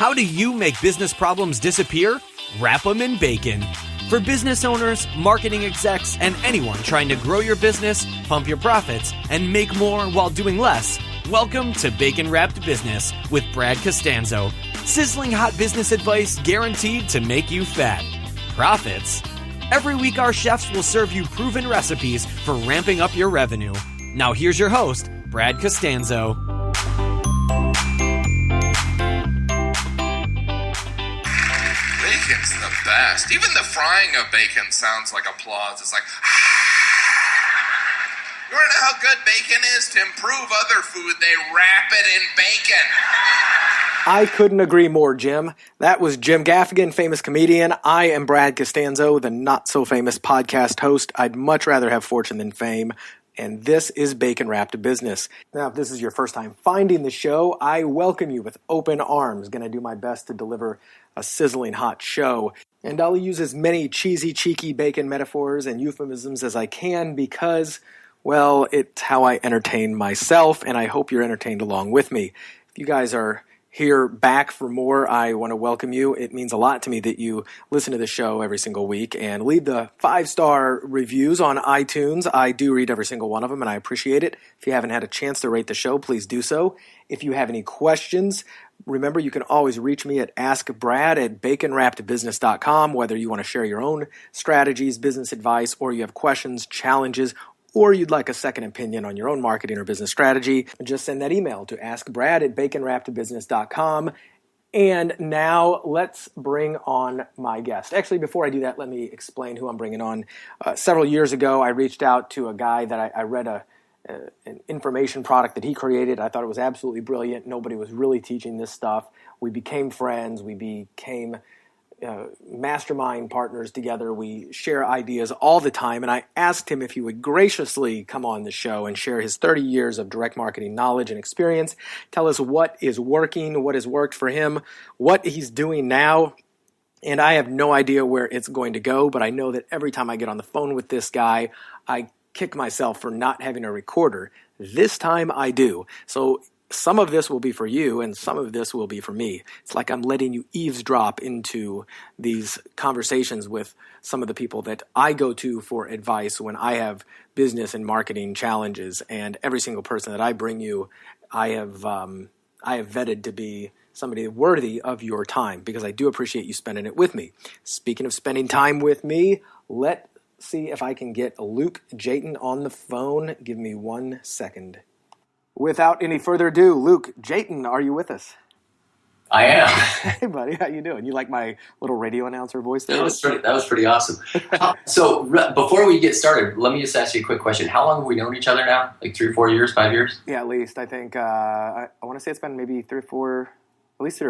How do you make business problems disappear? Wrap them in bacon. For business owners, marketing execs, and anyone trying to grow your business, pump your profits, and make more while doing less, welcome to Bacon Wrapped Business with Brad Costanzo. Sizzling hot business advice guaranteed to make you fat. Profits? Every week our chefs will serve you proven recipes for ramping up your revenue. Now here's your host, Brad Costanzo. Bacon's the best. Even the frying of bacon sounds like applause. It's like, you wanna know how good bacon is? To improve other food, they wrap it in bacon. I couldn't agree more, Jim. That was Jim Gaffigan, famous comedian. I am Brad Costanzo, the not-so-famous podcast host. I'd much rather have fortune than fame. And this is Bacon Wrapped Business. Now, if this is your first time finding the show, I welcome you with open arms. Going to do my best to deliver a sizzling hot show. And I'll use as many cheesy, cheeky bacon metaphors and euphemisms as I can because, well, it's how I entertain myself, and I hope you're entertained along with me. If you guys are here back for more, I want to welcome you. It means a lot to me that you listen to the show every single week and leave the 5-star reviews on iTunes. I do read every single one of them, and I appreciate it. If you haven't had a chance to rate the show, please do so. If you have any questions, remember you can always reach me at askbrad@baconwrappedbusiness.com, whether you want to share your own strategies, business advice, or you have questions, challenges, or you'd like a second opinion on your own marketing or business strategy, just send that email to askbrad@baconwrappedbusiness.com. And now let's bring on my guest. Actually, before I do that, let me explain who I'm bringing on. Several years ago, I reached out to a guy that I read an information product that he created. I thought it was absolutely brilliant. Nobody was really teaching this stuff. We became friends. We became mastermind partners together. We share ideas all the time, and I asked him if he would graciously come on the show and share his 30 years of direct marketing knowledge and experience, tell us what is working, what has worked for him, what he's doing now. And I have no idea where it's going to go, but I know that every time I get on the phone with this guy, I kick myself for not having a recorder. This time I do. So some of this will be for you, and some of this will be for me. It's like I'm letting you eavesdrop into these conversations with some of the people that I go to for advice when I have business and marketing challenges. And every single person that I bring you, I have vetted to be somebody worthy of your time, because I do appreciate you spending it with me. Speaking of spending time with me, let's see if I can get Luke Jaten on the phone. Give me 1 second. Without any further ado, Luke Jaten, are you with us? I am. Hey, buddy, how you doing? You like my little radio announcer voice there? That was pretty awesome. So before we get started, let me just ask you a quick question. How long have we known each other now? Like 3 or 4 years, 5 years? Yeah, at least. I think I want to say it's been maybe 3 or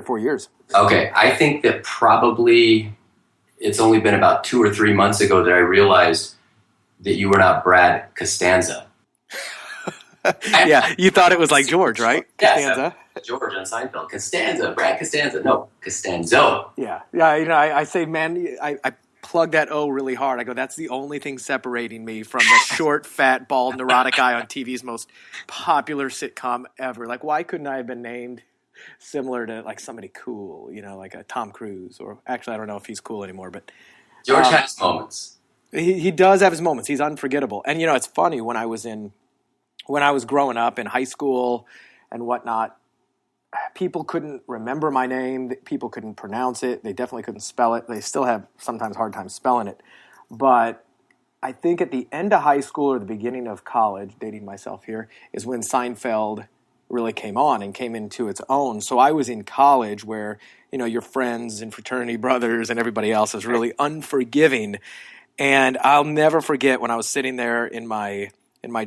4 years. Okay, I think that probably it's only been about 2 or 3 months ago that I realized that you were not Brad Costanza. Yeah, you thought it was like George, right? Costanza. Yes, George on Seinfeld. Costanza, Brad Costanza. No, Costanzo. Yeah. You know, I say, man, I plug that O really hard. I go, that's the only thing separating me from the short, fat, bald, neurotic guy on TV's most popular sitcom ever. Like, why couldn't I have been named similar to like somebody cool, you know, like a Tom Cruise? Or actually, I don't know if he's cool anymore, but George has moments. He does have his moments. He's unforgettable. And, you know, it's funny, when I was growing up in high school and whatnot, people couldn't remember my name. People couldn't pronounce it. They definitely couldn't spell it. They still have sometimes hard time spelling it. But I think at the end of high school or the beginning of college, dating myself here, is when Seinfeld really came on and came into its own. So I was in college where, you know, your friends and fraternity brothers and everybody else is really unforgiving. And I'll never forget when I was sitting there in my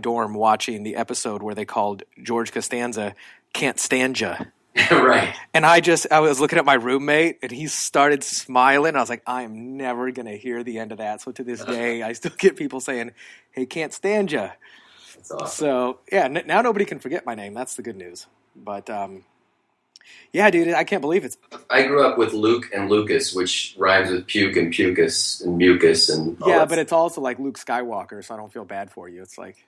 dorm watching the episode where they called George Costanza Can't Stand Ya. Right. And I was looking at my roommate, and he started smiling. I was like, I am never going to hear the end of that. So to this day, I still get people saying, hey, can't stand ya. That's awesome. So, yeah, now nobody can forget my name. That's the good news. But, yeah, dude, I can't believe it. I grew up with Luke and Lucas, which rhymes with puke and pucus and mucus. And yeah, but it's also like Luke Skywalker, so I don't feel bad for you. It's like...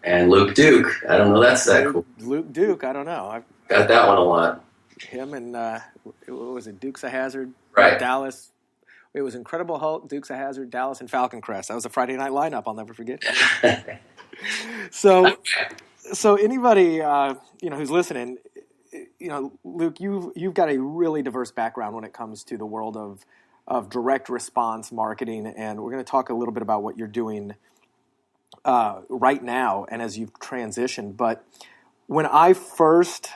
And Luke Duke. I don't know. That's that cool. Luke Duke. I don't know. Got that one a lot. him and what was it, Dukes of Hazzard, Right. Dallas. It was Incredible Hulk, Dukes of Hazzard, Dallas, and Falcon Crest. That was a Friday night lineup I'll never forget. So anybody who's listening, Luke, you've got a really diverse background when it comes to the world of direct response marketing, and we're going to talk a little bit about what you're doing right now and as you've transitioned. But when I first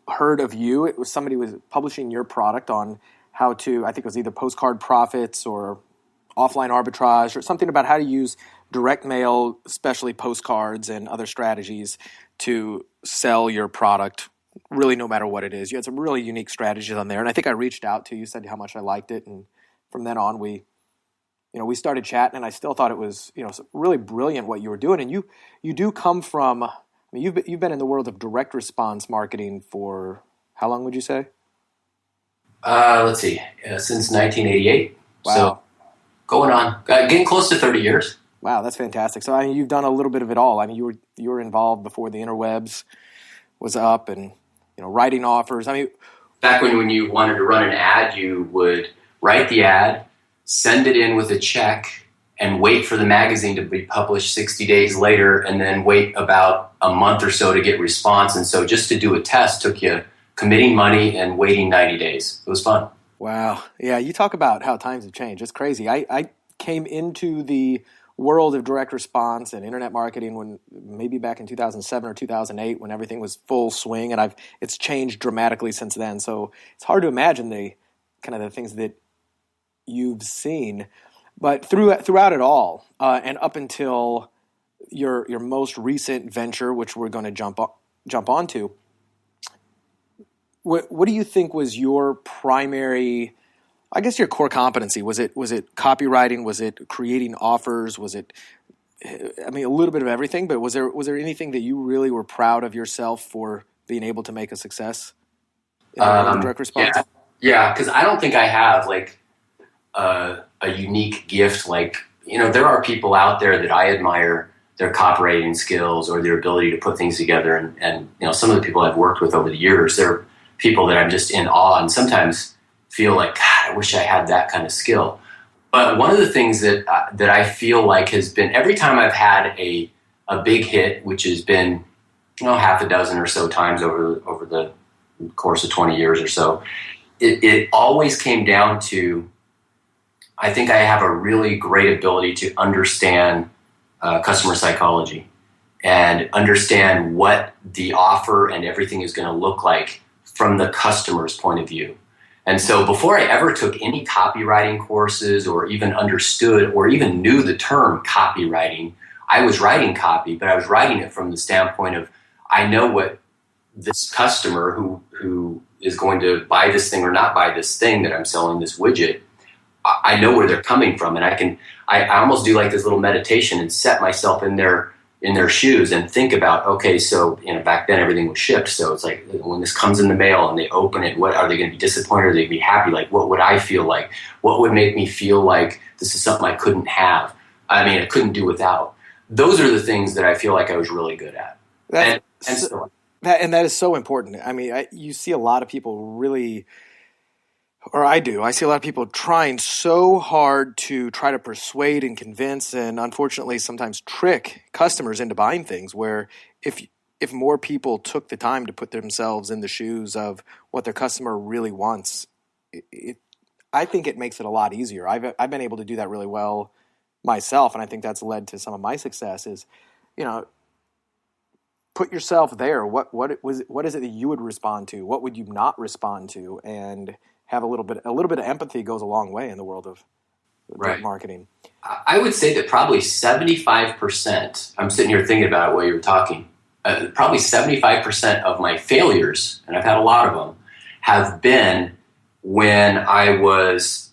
heard of you, it was somebody was publishing your product on how to, I think it was either PostCard Profits or offline arbitrage or something about how to use direct mail, especially postcards and other strategies to sell your product, really no matter what it is. You had some really unique strategies on there. And I think I reached out to you, said how much I liked it. And from then on, we started chatting, and I still thought it was, really brilliant what you were doing. And you do come from, you've been in the world of direct response marketing for how long would you say? Let's see, since 1988. Wow. So going on, getting close to 30 years. Wow, that's fantastic. So you've done a little bit of it all. You were involved before the interwebs was up, and writing offers. Back when you wanted to run an ad, you would write the ad, send it in with a check, and wait for the magazine to be published 60 days later, and then wait about a month or so to get response. And so just to do a test took you committing money and waiting 90 days. It was fun. Wow. Yeah, you talk about how times have changed. It's crazy. I came into the world of direct response and internet marketing when maybe back in 2007 or 2008 when everything was full swing, and it's changed dramatically since then. So it's hard to imagine the things that you've seen. But throughout it all, and up until your most recent venture, which we're going to jump onto, what do you think was your primary, I guess, your core competency? Was it copywriting? Was it creating offers? Was it, a little bit of everything? But was there anything that you really were proud of yourself for being able to make a success in direct response? Yeah, because I don't think I have a unique gift. There are people out there that I admire their copywriting skills or their ability to put things together, and some of the people I've worked with over the years, they're people that I'm just in awe and sometimes feel like, God, I wish I had that kind of skill. But one of the things that I feel like has been, every time I've had a big hit, which has been half a dozen or so times over the course of 20 years or so, it always came down to, I think I have a really great ability to understand customer psychology and understand what the offer and everything is going to look like from the customer's point of view. And so before I ever took any copywriting courses or even understood or even knew the term copywriting, I was writing copy, but I was writing it from the standpoint of, I know what this customer who is going to buy this thing or not buy this thing that I'm selling, this widget, I know where they're coming from. And I almost do like this little meditation and set myself in their shoes and think about, okay, so back then everything was shipped, so it's like when this comes in the mail and they open it, what are they going to be disappointed? Or are they going to be happy? Like, what would I feel like? What would make me feel like this is something I couldn't have? I couldn't do without. Those are the things that I feel like I was really good at. That is so important. You see a lot of people really, or I do. I see a lot of people trying so hard to try to persuade and convince, and unfortunately sometimes trick customers into buying things, where if more people took the time to put themselves in the shoes of what their customer really wants, I think it makes it a lot easier. I've been able to do that really well myself, and I think that's led to some of my success is, put yourself there. What is it that you would respond to? What would you not respond to? And have a little bit of empathy goes a long way in the world of marketing. I would say that probably 75%, I'm sitting here thinking about it while you were talking, probably 75% of my failures, and I've had a lot of them, have been when I was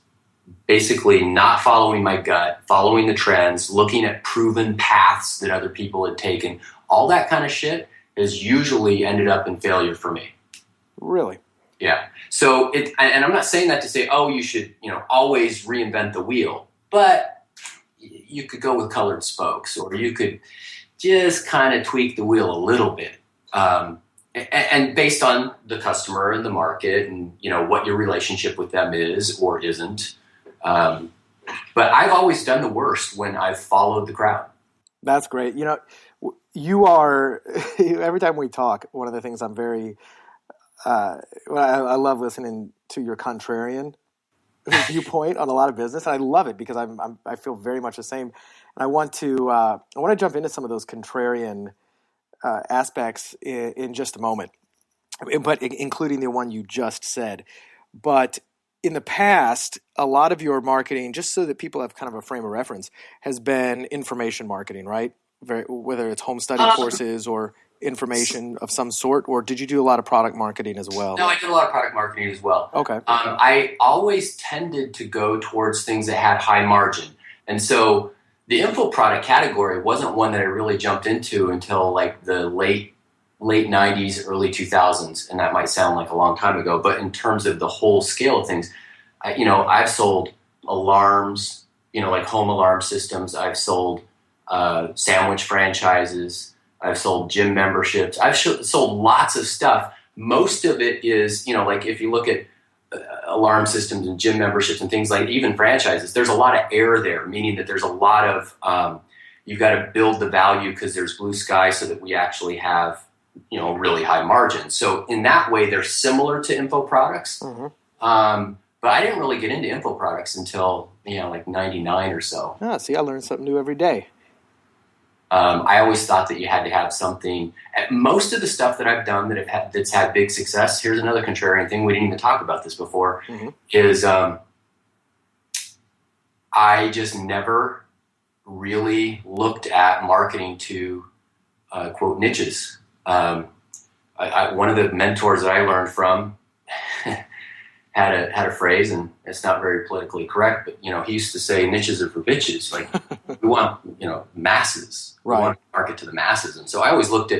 basically not following my gut, following the trends, looking at proven paths that other people had taken. All that kind of shit has usually ended up in failure for me. Really? Yeah. So and I'm not saying that to say, you should, always reinvent the wheel, but you could go with colored spokes, or you could just kind of tweak the wheel a little bit. and based on the customer and the market and, what your relationship with them is or isn't. But I've always done the worst when I've followed the crowd. That's great. You are, every time we talk, one of the things I'm very, I love listening to your contrarian viewpoint on a lot of business. And I love it because I feel very much the same. And I want to jump into some of those contrarian aspects in just a moment, but including the one you just said. But in the past, a lot of your marketing, just so that people have kind of a frame of reference, has been information marketing, right? Whether it's home study courses or information of some sort, or did you do a lot of product marketing as well? No, I did a lot of product marketing as well. Okay. I always tended to go towards things that had high margin. And so the info product category wasn't one that I really jumped into until like the late 90s, early 2000s. And that might sound like a long time ago, but in terms of the whole scale of things, I've sold alarms, like home alarm systems. I've sold sandwich franchises. I've sold gym memberships. I've sold lots of stuff. Most of it is, like if you look at alarm systems and gym memberships and things like even franchises, there's a lot of air there, meaning that there's a lot of, you've got to build the value because there's blue sky so that we actually have, really high margins. So in that way, they're similar to info products. Mm-hmm. But I didn't really get into info products until, like 99 or so. See, I learn something new every day. I always thought that you had to have something. Most of the stuff that I've done that's had big success, here's another contrarian thing, we didn't even talk about this before, is I just never really looked at marketing to, quote, niches. One of the mentors that I learned from had a phrase, and it's not very politically correct, but he used to say niches are for bitches. Like we want masses, right? We want to market to the masses, and so I always looked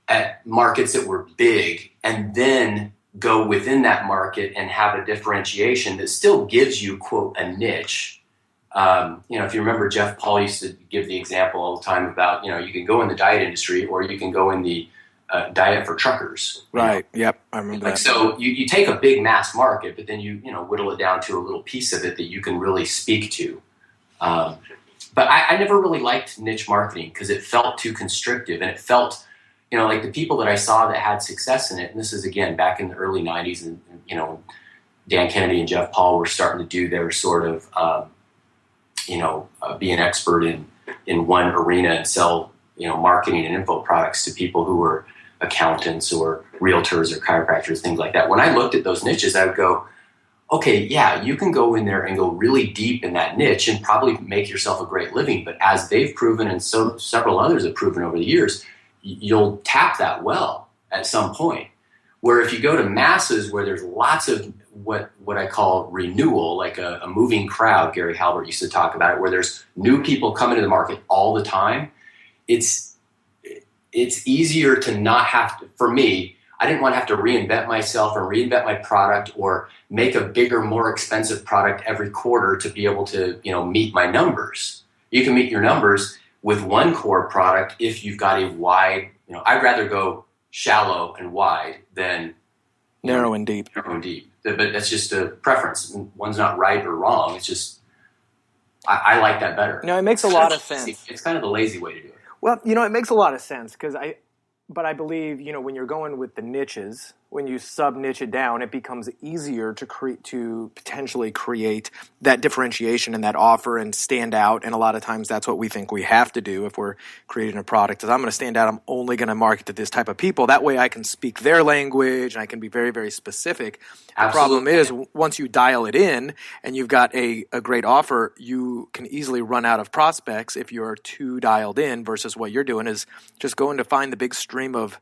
at markets that were big, and then go within that market and have a differentiation that still gives you, quote, a niche. If you remember, Jeff Paul used to give the example all the time about you can go in the diet industry or you can go in the diet for truckers. Right. Yep. I remember that. So you take a big mass market, but then you whittle it down to a little piece of it that you can really speak to. But I never really liked niche marketing because it felt too constrictive, and it felt, like the people that I saw that had success in it. And this is again back in the early '90s, and Dan Kennedy and Jeff Paul were starting to do their sort of, be an expert in one arena and sell, marketing and info products to people who were accountants or realtors or chiropractors, things like that. When I looked at those niches, I would go, okay, yeah, you can go in there and go really deep in that niche and probably make yourself a great living. But as they've proven, and so several others have proven over the years, you'll tap that well at some point. Where if you go to masses where there's lots of what I call renewal, like a moving crowd, Gary Halbert used to talk about it, where there's new people coming to the market all the time, it's easier to not have to, for me, I didn't want to have to reinvent myself or reinvent my product or make a bigger, more expensive product every quarter to be able to, meet my numbers. You can meet your numbers with one core product if you've got a wide, I'd rather go shallow and wide than narrow and deep. Narrow and deep. But that's just a preference. One's not right or wrong. It's just, I like that better. It makes a lot of sense. It's kind of the lazy way to do it. Well, it makes a lot of sense because but I believe, when you're going with the niches, when you sub-niche it down, it becomes easier to potentially create that differentiation and that offer and stand out. And a lot of times that's what we think we have to do if we're creating a product is I'm going to stand out. I'm only going to market to this type of people. That way I can speak their language and I can be very, very specific. Absolutely. The problem is once you dial it in and you've got a great offer, you can easily run out of prospects if you're too dialed in versus what you're doing is just going to find the big stream of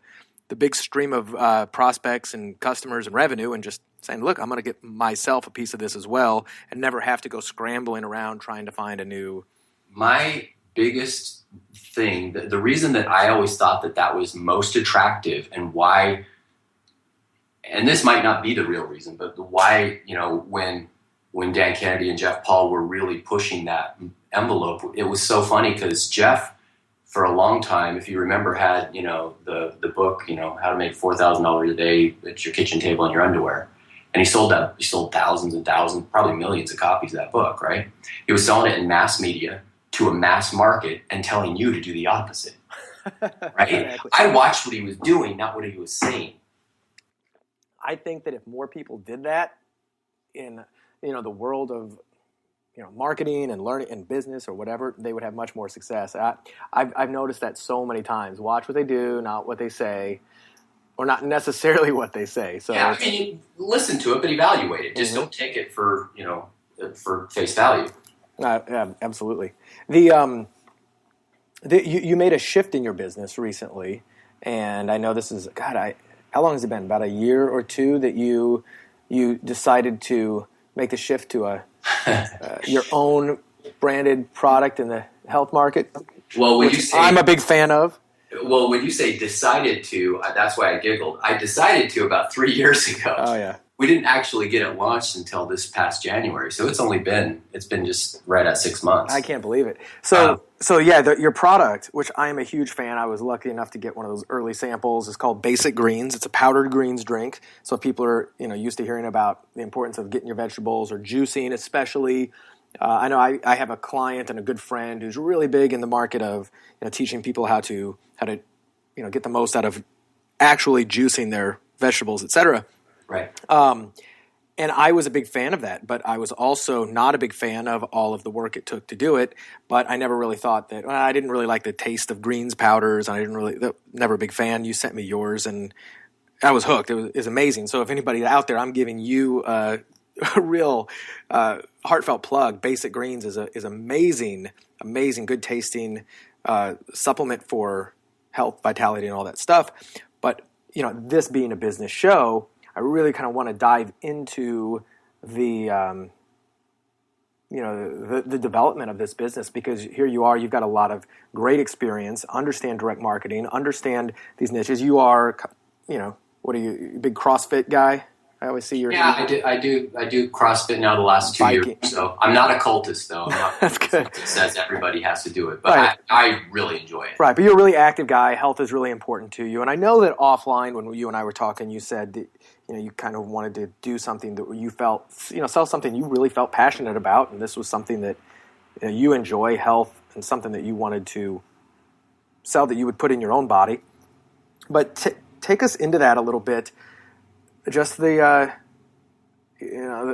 prospects and customers and revenue and just saying, look, I'm going to get myself a piece of this as well and never have to go scrambling around trying to find a new. My biggest thing, the reason that I always thought that was most attractive and why, and this might not be the real reason, but why, when Dan Kennedy and Jeff Paul were really pushing that envelope, it was so funny because Jeff, for a long time, if you remember, had, the book, how to make $4,000 a day at your kitchen table in your underwear. And he sold thousands and thousands, probably millions of copies of that book, right? He was selling it in mass media to a mass market and telling you to do the opposite, right? Exactly. I watched what he was doing, not what he was saying. I think that if more people did that in, the world of, marketing and learning and business or whatever, they would have much more success. I've noticed that so many times. Watch what they do, not what they say. Or not necessarily what they say. So yeah, listen to it, but evaluate it. Just don't take it for face value. Yeah, absolutely. You made a shift in your business recently, and I know this is how long has it been? About a year or two that you decided to make the shift to your own branded product in the health market. Well, I'm a big fan of. Well, when you say decided to, that's why I giggled. I decided to about 3 years ago. Oh, yeah. We didn't actually get it launched until this past January. So it's been just right at 6 months. I can't believe it. So your product, which I am a huge fan, I was lucky enough to get one of those early samples, is called Basic Greens. It's a powdered greens drink. So if people are, used to hearing about the importance of getting your vegetables or juicing, especially, I know I have a client and a good friend who's really big in the market of teaching people how to get the most out of actually juicing their vegetables, etc. Right. And I was a big fan of that, but I was also not a big fan of all of the work it took to do it. But I never really thought that. I didn't really like the taste of greens powders, and never a big fan. You sent me yours, and I was hooked. It was amazing. So if anybody out there, I'm giving you a real heartfelt plug. Basic Greens is amazing, good tasting supplement for health, vitality, and all that stuff. But this being a business show, I really kind of want to dive into the the development of this business, because here you are, you've got a lot of great experience, understand direct marketing, understand these niches. You are, what are you, a big CrossFit guy? I always see your... Yeah, I do CrossFit now the last 2 years. So I'm not a cultist, though. I'm not That's good. It says everybody has to do it, but right. I really enjoy it. Right, but you're a really active guy. Health is really important to you. And I know that offline, when you and I were talking, you said that you kind of wanted to do something that you felt, sell something you really felt passionate about. And this was something that you enjoy, health, and something that you wanted to sell that you would put in your own body. But take us into that a little bit. Just the,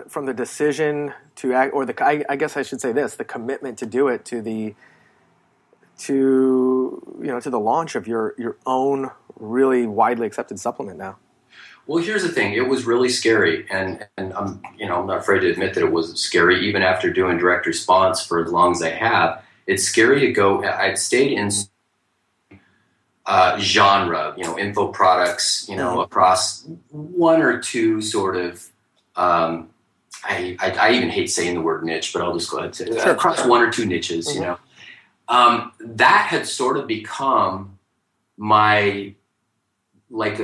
from the decision to act, or I guess I should say this, the commitment to do it, to the launch of your own really widely accepted supplement now. Well, here's the thing. It was really scary, and I'm not afraid to admit that it was scary, even after doing direct response for as long as I have. It's scary to go. I'd stayed in genre, info products, across one or two sort of, I even hate saying the word niche, but I'll just go ahead and say it. Across one or two niches, that had sort of become my, like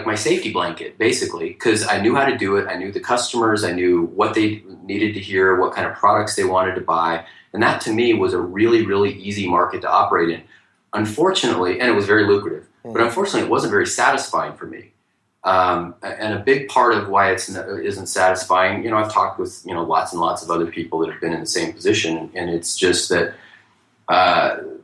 my safety blanket, basically, because I knew how to do it. I knew the customers, I knew what they needed to hear, what kind of products they wanted to buy. And that to me was a really, really easy market to operate in. Unfortunately, and it was very lucrative, but unfortunately it wasn't very satisfying for me. And a big part of why it isn't satisfying, I've talked with, lots and lots of other people that have been in the same position. And it's just that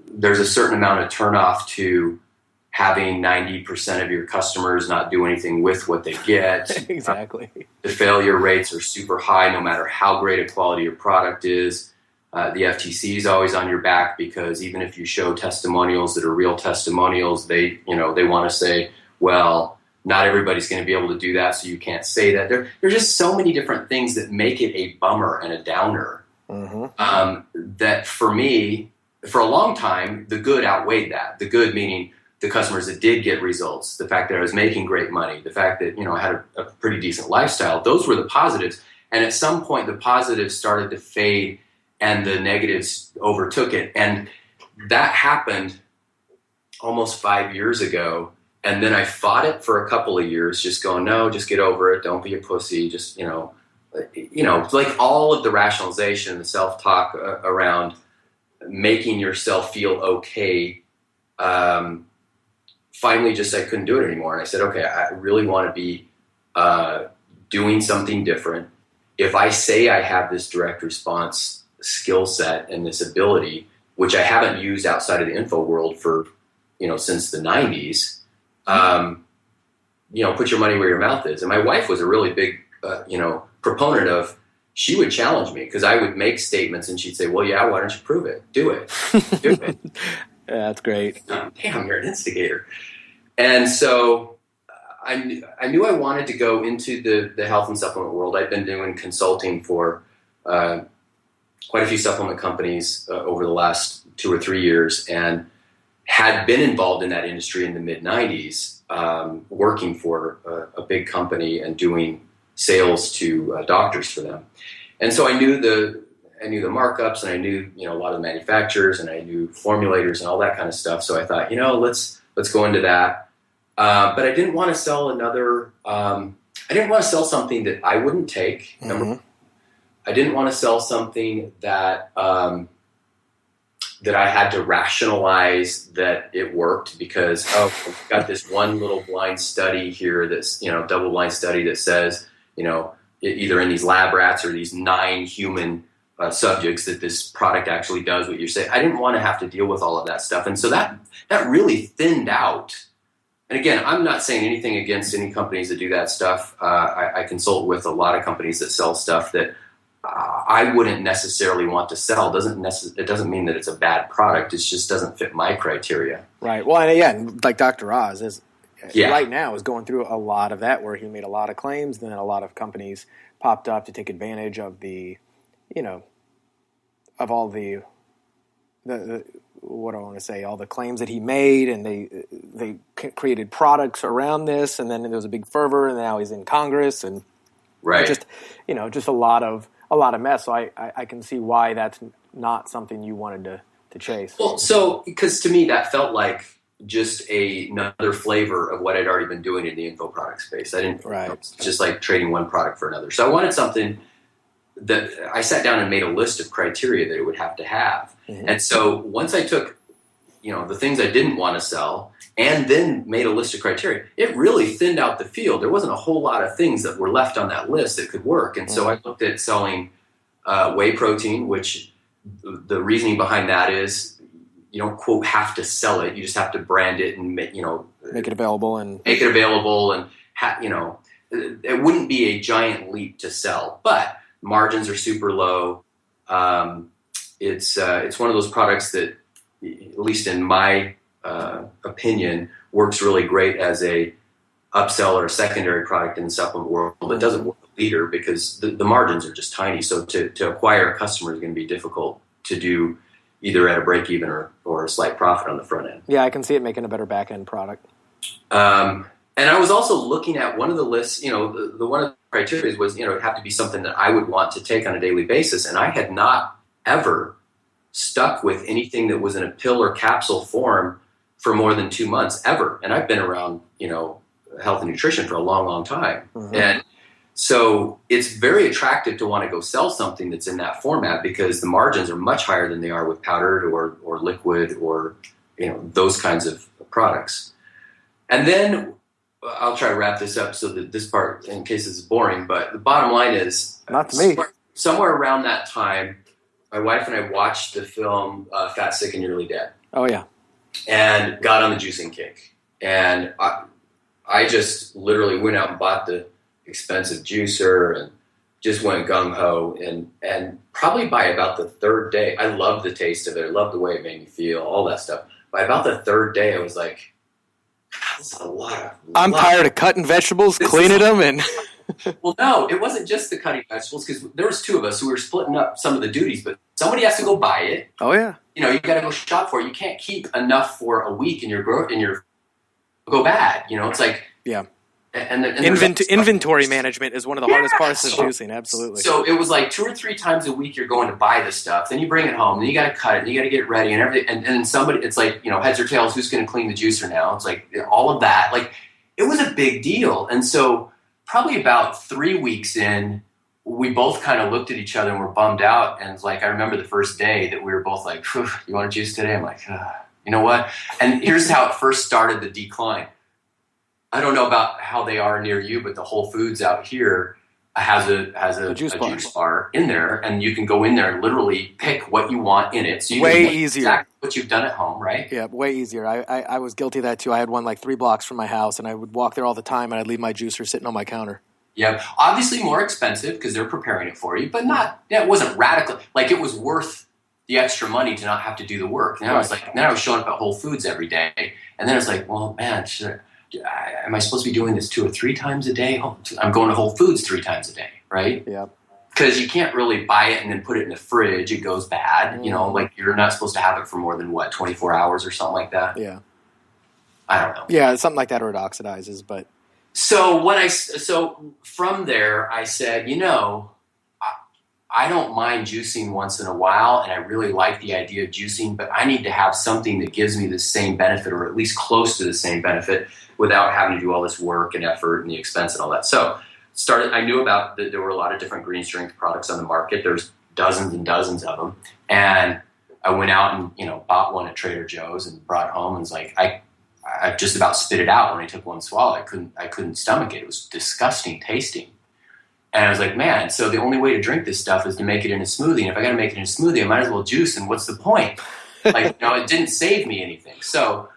there's a certain amount of turnoff to having 90% of your customers not do anything with what they get. Exactly. The failure rates are super high, no matter how great a quality your product is. The FTC is always on your back, because even if you show testimonials that are real testimonials, they want to say, well, not everybody's going to be able to do that, so you can't say that. There's just so many different things that make it a bummer and a downer. That for me, for a long time, the good outweighed that. The good meaning the customers that did get results, the fact that I was making great money, the fact that I had a pretty decent lifestyle. Those were the positives. And at some point, the positives started to fade, and the negatives overtook it. And that happened almost 5 years ago. And then I fought it for a couple of years, just going, no, just get over it. Don't be a pussy. Just, like all of the rationalization, the self-talk around making yourself feel okay finally just I couldn't do it anymore. And I said, okay, I really want to be doing something different. If I say I have this direct response skill set and this ability, which I haven't used outside of the info world for, since the 90s, put your money where your mouth is. And my wife was a really big, proponent of, she would challenge me because I would make statements and she'd say, well, yeah, why don't you prove it? Do it. Do it. Yeah, that's great. Damn, you're an instigator. And so I knew I wanted to go into the health and supplement world. I'd been doing consulting for quite a few supplement companies over the last 2 or 3 years, and had been involved in that industry in the mid-90s, working for a big company and doing sales to doctors for them. And so I knew the markups, and I knew a lot of the manufacturers, and I knew formulators and all that kind of stuff. So I thought, let's go into that. But I didn't want to sell another. I didn't want to sell something that I wouldn't take. Mm-hmm. I didn't want to sell something that that I had to rationalize that it worked because we've got this one little blind study here that's double blind study that says either in these lab rats or these 9 human subjects that this product actually does what you say. I didn't want to have to deal with all of that stuff, and so that really thinned out. And again, I'm not saying anything against any companies that do that stuff. I consult with a lot of companies that sell stuff that I wouldn't necessarily want to sell. It doesn't mean that it's a bad product. It just doesn't fit my criteria. Right. Well, and again, like Dr. Oz is right now is going through a lot of that, where he made a lot of claims, then a lot of companies popped up to take advantage of the, of all the what do I want to say, all the claims that he made, and they created products around this, and then there was a big fervor, and now he's in Congress, and right, just a lot of mess. So I can see why that's not something you wanted to chase. Well, so because to me that felt like just another flavor of what I'd already been doing in the info product space. I didn't, it's just like trading one product for another. So I wanted something that I sat down and made a list of criteria that it would have to have. Mm-hmm. And so once I took, the things I didn't want to sell and then made a list of criteria, it really thinned out the field. There wasn't a whole lot of things that were left on that list that could work. And so I looked at selling whey protein, which the reasoning behind that is, you don't quote have to sell it. You just have to brand it and make it available and it wouldn't be a giant leap to sell, but margins are super low. It's one of those products that, at least in my opinion, works really great as a upsell or a secondary product in the supplement world. It doesn't work a leader because the margins are just tiny. So to acquire a customer is going to be difficult to do, either at a break even or a slight profit on the front end. Yeah, I can see it making a better back end product. And I was also looking at one of the lists, the one of the criteria was, it'd have to be something that I would want to take on a daily basis. And I had not ever stuck with anything that was in a pill or capsule form for more than 2 months, ever. And I've been around, health and nutrition for a long, long time. Mm-hmm. And so it's very attractive to want to go sell something that's in that format because the margins are much higher than they are with powdered or liquid or, those kinds of products. And then I'll try to wrap this up so that this part, in case this is boring, but the bottom line is, not to me. Somewhere around that time, my wife and I watched the film Fat, Sick, and Nearly Dead. Oh, yeah. And got on the juicing kick. And I just literally went out and bought the expensive juicer and just went gung-ho. And probably by about the 3rd day, I loved the taste of it. I loved the way it made me feel, all that stuff. By about the 3rd day, I was like, that's a lot. I'm tired of cutting vegetables, cleaning them, and... Well, no, it wasn't just the cutting vegetables because there was 2 of us who were splitting up some of the duties, but somebody has to go buy it. Oh, yeah. You got to go shop for it. You can't keep enough for a week and your go bad. It's like... Yeah. And inventory management is one of the hardest parts of juicing, absolutely. So it was like 2 or 3 times a week you're going to buy the stuff, then you bring it home, then you got to cut it, and you got to get it ready and everything. And then somebody, it's like, heads or tails, who's going to clean the juicer now? It's like all of that. Like, it was a big deal. And so probably about 3 weeks in, we both kind of looked at each other and were bummed out. And it's like, I remember the first day that we were both like, you want to juice today? I'm like, You know what? And here's how it first started the decline. I don't know about how they are near you, but the Whole Foods out here has a juice bar in there, and you can go in there and literally pick what you want in it. So you way can easier. Exactly what you've done at home, right? Yeah, way easier. I was guilty of that too. I had one like 3 blocks from my house, and I would walk there all the time, and I'd leave my juicer sitting on my counter. Yeah, obviously more expensive because they're preparing it for you, but not. Yeah, it wasn't radical. Like it was worth the extra money to not have to do the work. Now I was showing up at Whole Foods every day, and then it's like, well, man, am I supposed to be doing this 2 or 3 times a day? I'm going to Whole Foods 3 times a day, right? Yeah. Because you can't really buy it and then put it in the fridge. It goes bad. You know, like you're not supposed to have it for more than 24 hours or something like that. Yeah. I don't know. Yeah, something like that, or it oxidizes. But so from there, I said, I don't mind juicing once in a while, and I really like the idea of juicing, but I need to have something that gives me the same benefit, or at least close to the same benefit, without having to do all this work and effort and the expense and all that. So I knew about that there were a lot of different green strength products on the market. There's dozens and dozens of them. And I went out and, bought one at Trader Joe's and brought it home, and was like, I just about spit it out when I took one swallow. I couldn't stomach it. It was disgusting tasting. And I was like, man, so the only way to drink this stuff is to make it in a smoothie. And if I got to make it in a smoothie, I might as well juice. And what's the point? It didn't save me anything. So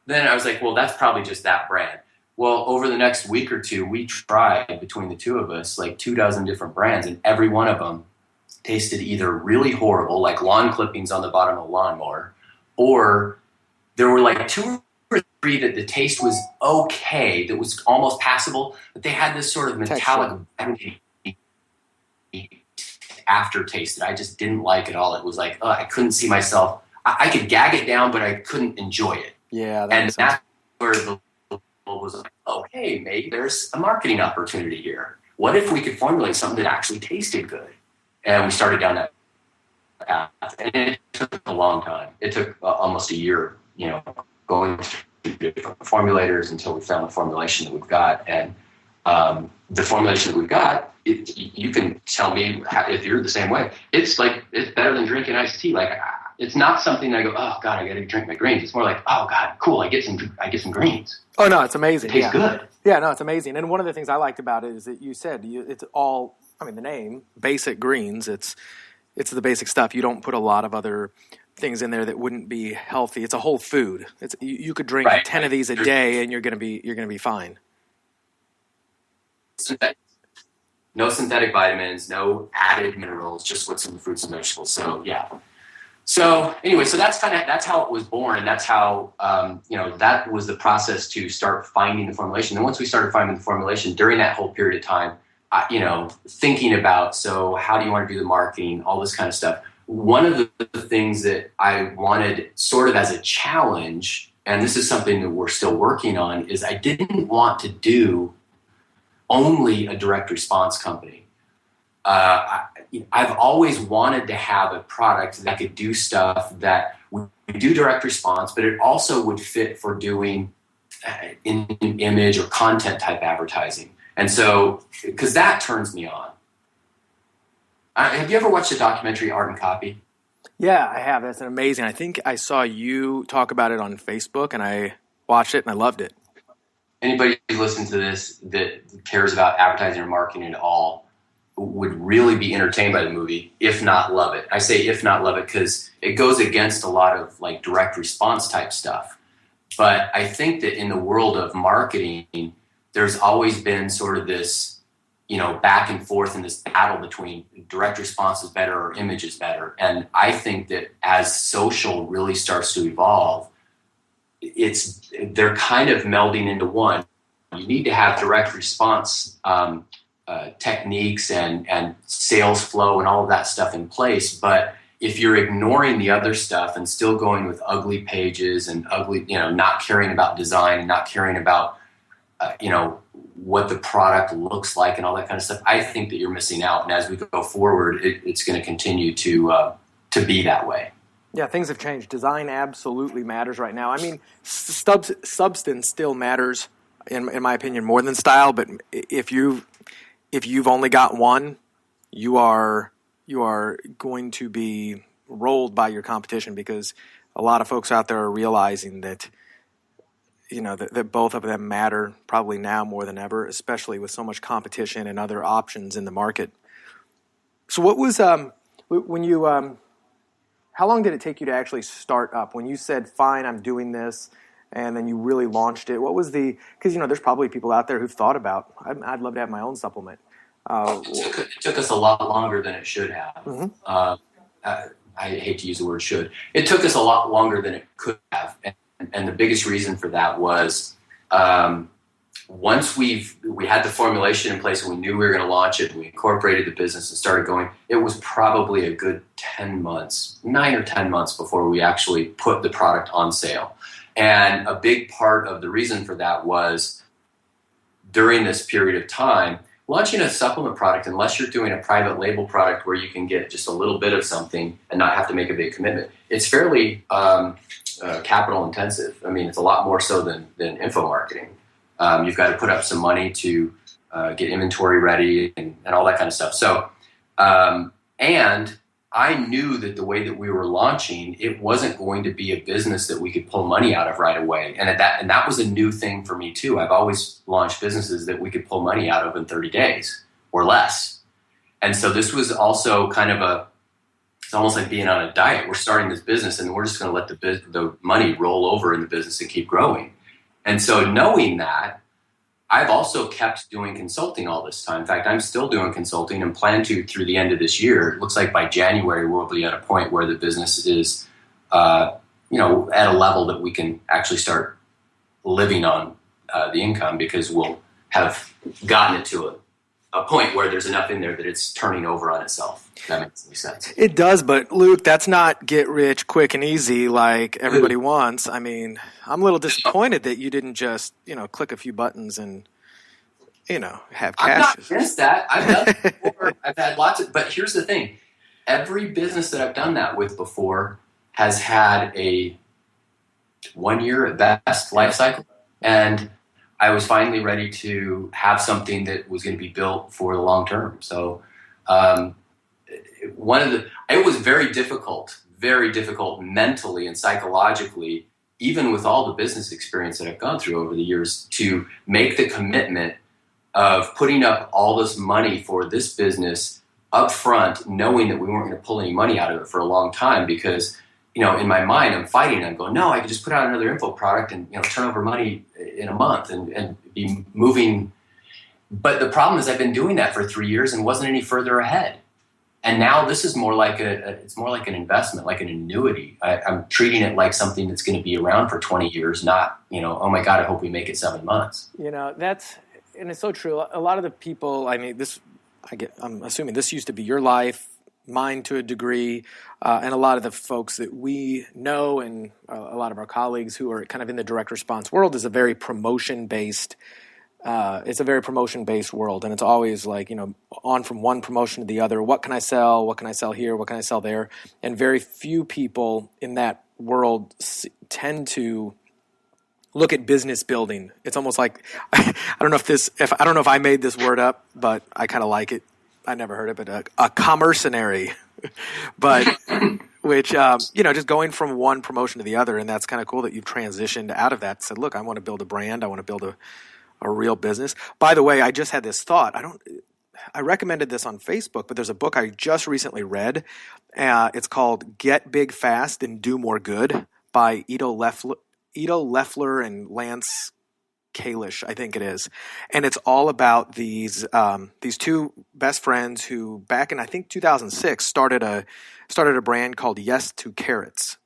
then I was like, well, that's probably just that brand. Well, over the next week or two, we tried, between the two of us, like 24 different brands, and every one of them tasted either really horrible, like lawn clippings on the bottom of a lawnmower, or there were like 2 or 3 that the taste was okay, that was almost passable, but they had this sort of metallic aftertaste that I just didn't like at all. It was like, I couldn't see myself. I could gag it down, but I couldn't enjoy it. Yeah, that's where the was like, okay, maybe there's a marketing opportunity here. What if we could formulate something that actually tasted good? And we started down that path. And it took a long time. It took almost a year, going through different formulators until we found the formulation that we've got. And the formulation that we've got, you can tell me if you're the same way. It's better than drinking iced tea. Like, it's not something that I go, oh God, I got to drink my greens. It's more like, oh God, cool, I get some greens. Oh no, it's amazing. It tastes good. Yeah, no, it's amazing. And one of the things I liked about it is that you said it's all. I mean, the name, basic greens. It's the basic stuff. You don't put a lot of other things in there that wouldn't be healthy. It's a whole food. You could drink 10 of these a day, and you're gonna be fine. No synthetic vitamins, no added minerals, just what's in the fruits and vegetables. So yeah. So anyway, that's how it was born, and that's how that was the process to start finding the formulation. And once we started finding the formulation, during that whole period of time, thinking about, so how do you want to do the marketing, all this kind of stuff. One of the things that I wanted sort of as a challenge, and this is something that we're still working on, is I didn't want to do only a direct response company. I've always wanted to have a product that could do stuff that would do direct response, but it also would fit for doing in image or content type advertising. And so, because that turns me on. Have you ever watched the documentary Art and Copy? Yeah, I have. That's amazing. I think I saw you talk about it on Facebook, and I watched it, and I loved it. Anybody who listens to this that cares about advertising or marketing at all would really be entertained by the movie, if not love it. I say if not love it because it goes against a lot of like direct response type stuff. But I think that in the world of marketing, there's always been sort of this, back and forth in this battle between direct response is better or image is better. And I think that as social really starts to evolve, they're kind of melding into one. You need to have direct response techniques and sales flow and all of that stuff in place. But if you're ignoring the other stuff and still going with ugly pages and ugly, not caring about design and not caring about, what the product looks like and all that kind of stuff, I think that you're missing out. And as we go forward, it's going to continue to be that way. Yeah, things have changed. Design absolutely matters right now. I mean, substance still matters, in my opinion, more than style. But if you've only got one, you are going to be rolled by your competition because a lot of folks out there are realizing that, that both of them matter probably now more than ever, especially with so much competition and other options in the market. So what was, when you, how long did it take you to actually start up? When you said, fine, I'm doing this, and then you really launched it, what was because, there's probably people out there who've thought about, I'd love to have my own supplement. It took us a lot longer than it should have. Mm-hmm. I hate to use the word should. It took us a lot longer than it could have. And the biggest reason for that was once we had the formulation in place and we knew we were going to launch it, and we incorporated the business and started going, it was probably a good 9 or 10 months before we actually put the product on sale. And a big part of the reason for that was during this period of time, launching a supplement product, unless you're doing a private label product where you can get just a little bit of something and not have to make a big commitment, it's fairly capital intensive. I mean, it's a lot more so than info marketing. You've got to put up some money to get inventory ready and all that kind of stuff. So, and I knew that the way that we were launching, it wasn't going to be a business that we could pull money out of right away. And that was a new thing for me too. I've always launched businesses that we could pull money out of in 30 days or less. And so this was also kind of it's almost like being on a diet. We're starting this business and we're just going to let the money roll over in the business and keep growing. And so knowing that, I've also kept doing consulting all this time. In fact, I'm still doing consulting and plan to through the end of this year. It looks like by January, we'll be at a point where the business is, at a level that we can actually start living on the income, because we'll have gotten it to a point where there's enough in there that it's turning over on itself. If that makes any sense. It does, but Luke, that's not get rich quick and easy like everybody wants. I mean, I'm a little disappointed that you didn't just, click a few buttons and, have cash. I'm not against that. I've done it before. I've had but here's the thing. Every business that I've done that with before has had a 1 year at best life cycle. And I was finally ready to have something that was going to be built for the long term. So, it was very difficult mentally and psychologically, even with all the business experience that I've gone through over the years, to make the commitment of putting up all this money for this business up front, knowing that we weren't going to pull any money out of it for a long time, because, in my mind, I'm fighting. I'm going, no, I could just put out another info product and, turn over money in a month and be moving. But the problem is I've been doing that for 3 years and wasn't any further ahead. And now this is more like it's more like an investment, like an annuity. I'm treating it like something that's going to be around for 20 years, not, oh my God, I hope we make it 7 months. And it's so true. A lot of the people, I'm assuming this used to be your life, mine to a degree, and a lot of the folks that we know and a lot of our colleagues who are kind of in the direct response world is a very promotion-based world, and it's always like, on from one promotion to the other. What can I sell? What can I sell here? What can I sell there? And very few people in that world tend to look at business building. It's almost like, I don't know if I made this word up, but I kind of like it. I never heard it, but a commercenary, but which, just going from one promotion to the other. And that's kind of cool that you've transitioned out of that. Said, look, I want to build a brand. I want to build a real business. By the way, I just had this thought. I recommended this on Facebook, but there's a book I just recently read. It's called Get Big Fast and Do More Good by Ido Leffler and Lance Kalish, I think it is. And it's all about these two best friends who back in, I think, 2006 started a brand called Yes to Carrots.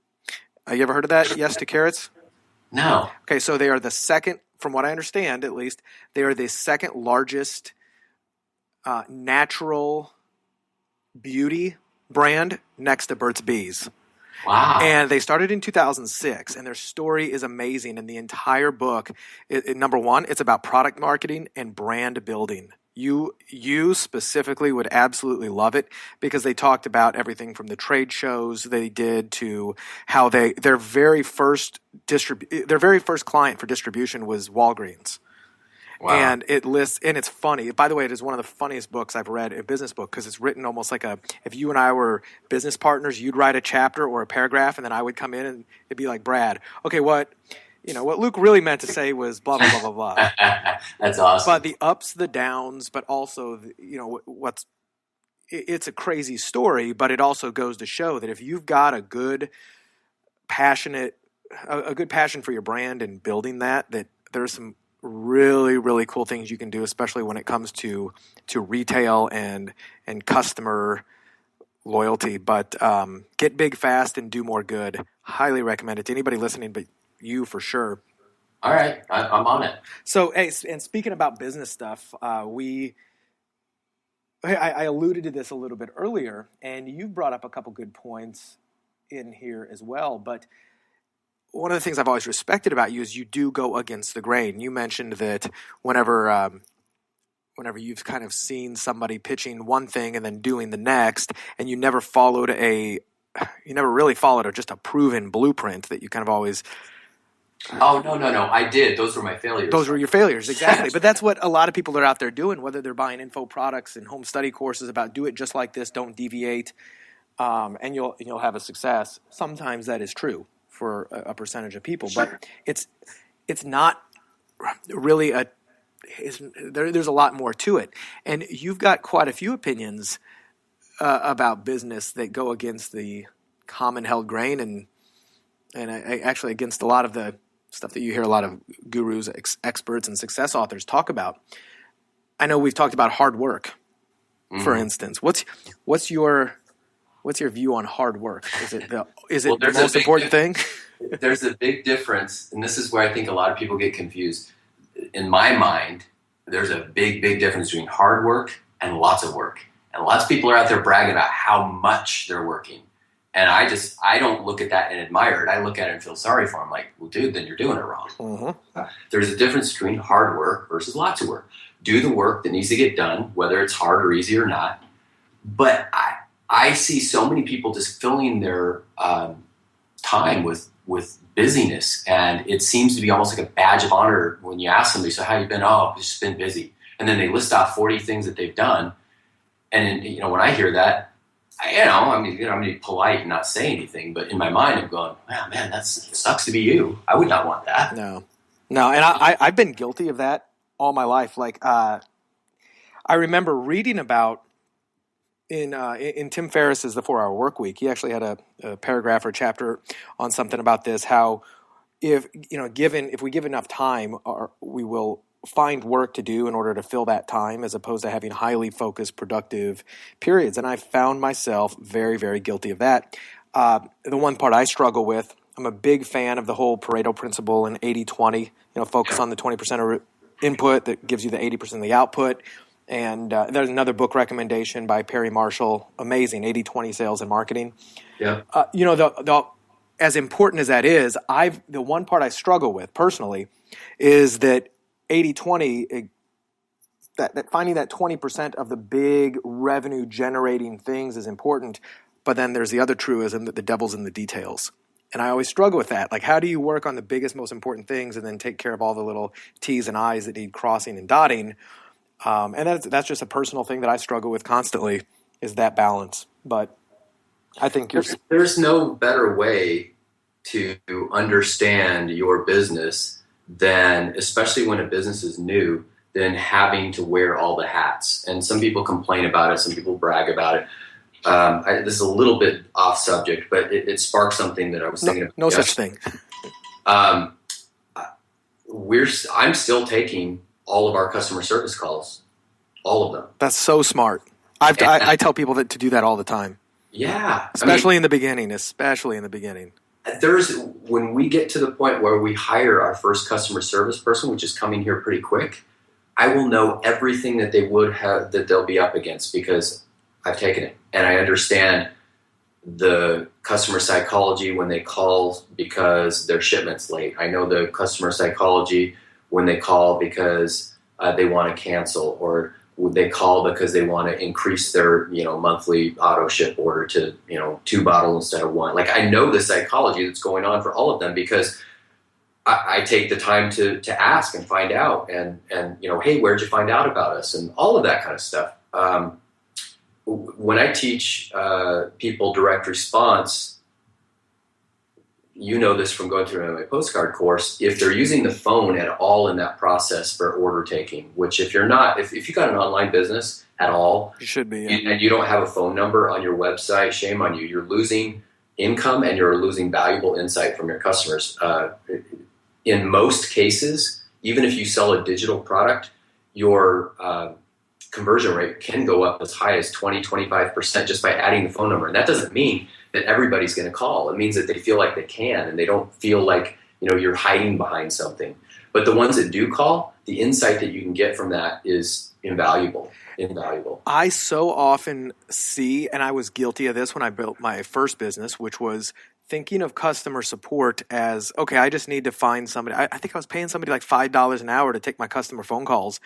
You ever heard of that? Yes to Carrots? No. Okay, so they are the second, from what I understand at least, they are the second largest natural beauty brand next to Burt's Bees. Wow. And they started in 2006, and their story is amazing. And the entire book, number one, it's about product marketing and brand building. You specifically would absolutely love it, because they talked about everything from the trade shows they did to how their very first client for distribution was Walgreens. Wow. And it lists, and it's funny. By the way, it is one of the funniest books I've read, a business book, because it's written almost like if you and I were business partners, you'd write a chapter or a paragraph, and then I would come in and it'd be like, Brad, okay, what Luke really meant to say was blah, blah, blah, blah, blah. That's awesome. But the ups, the downs, but also, it's a crazy story, but it also goes to show that if you've got a good passion for your brand and building that there's some really, really cool things you can do, especially when it comes to retail and customer loyalty. But get big fast and do more good. Highly recommend it to anybody listening, but you for sure. All right, I'm on it. So, hey, and speaking about business stuff, I alluded to this a little bit earlier, and you brought up a couple good points in here as well. But one of the things I've always respected about you is you do go against the grain. You mentioned that whenever you've kind of seen somebody pitching one thing and then doing the next, and you never really followed just a proven blueprint that you kind of always. Oh, no. I did. Those were my failures. Those were your failures, exactly. But that's what a lot of people are out there doing, whether they're buying info products and home study courses about do it just like this, don't deviate, and you'll have a success. Sometimes that is true for a percentage of people, but it's not really there's a lot more to it. And you've got quite a few opinions about business that go against the common held grain and actually against a lot of the stuff that you hear a lot of gurus, experts, and success authors talk about. I know we've talked about hard work, for instance. What's your view on hard work? Is it the most important thing? There's a big difference, and this is where I think a lot of people get confused. In my mind, there's a big, big difference between hard work and lots of work. And lots of people are out there bragging about how much they're working. And I don't look at that and admire it. I look at it and feel sorry for them. Like, well, dude, then you're doing it wrong. Mm-hmm. There's a difference between hard work versus lots of work. Do the work that needs to get done, whether it's hard or easy or not. But I see so many people just filling their time with busyness, and it seems to be almost like a badge of honor when you ask somebody, so how you been? Oh, I've just been busy. And then they list off 40 things that they've done. And when I hear that, I'm going to be polite and not say anything, but in my mind I'm going, wow, man, it sucks to be you. I would not want that. No, and I've been guilty of that all my life. Like, I remember reading about in Tim Ferriss's The 4 Hour Work Week. He actually had a paragraph or chapter on something about this. How if we give enough time, we will find work to do in order to fill that time, as opposed to having highly focused, productive periods. And I found myself very, very guilty of that. The one part I struggle with, I'm a big fan of the whole Pareto principle and 80-20. Focus on the 20% of input that gives you the 80% of the output. And there's another book recommendation by Perry Marshall, amazing, 80-20 Sales and Marketing. Yeah. As important as that is, the one part I struggle with personally is that 80-20, that finding that 20% of the big revenue generating things is important, but then there's the other truism that the devil's in the details. And I always struggle with that. Like, how do you work on the biggest, most important things and then take care of all the little T's and I's that need crossing and dotting? And that's just a personal thing that I struggle with constantly, is that balance. But I think there's no better way to understand your business than, especially when a business is new, than having to wear all the hats. And some people complain about it, some people brag about it. This is a little bit off subject, but it sparked something that I was thinking about. No such thing. I'm still taking all of our customer service calls, all of them. That's so smart. I tell people to do that all the time. Yeah. Especially in the beginning. When we get to the point where we hire our first customer service person, which is coming here pretty quick, I will know everything that they would have, that they'll be up against, because I've taken it. And I understand the customer psychology when they call because their shipment's late. I know the customer psychology when they call because they want to cancel, or they call because they want to increase their monthly auto ship order to 2 bottles instead of 1. Like, I know the psychology that's going on for all of them, because I take the time to ask and find out, and hey, where'd you find out about us, and all of that kind of stuff. When I teach people direct response, you know this from going through my postcard course, if they're using the phone at all in that process for order taking, which if you're not, if you got an online business at all, you should be, yeah. And you don't have a phone number on your website, shame on you. You're losing income and you're losing valuable insight from your customers. In most cases, even if you sell a digital product, your conversion rate can go up as high as 20-25% just by adding the phone number. And that doesn't mean that everybody's going to call. It means that they feel like they can, and they don't feel like you're hiding behind something. But the ones that do call, the insight that you can get from that is invaluable. I so often see, and I was guilty of this when I built my first business, which was thinking of customer support as, okay, I just need to find somebody. I think I was paying somebody like $5 an hour to take my customer phone calls.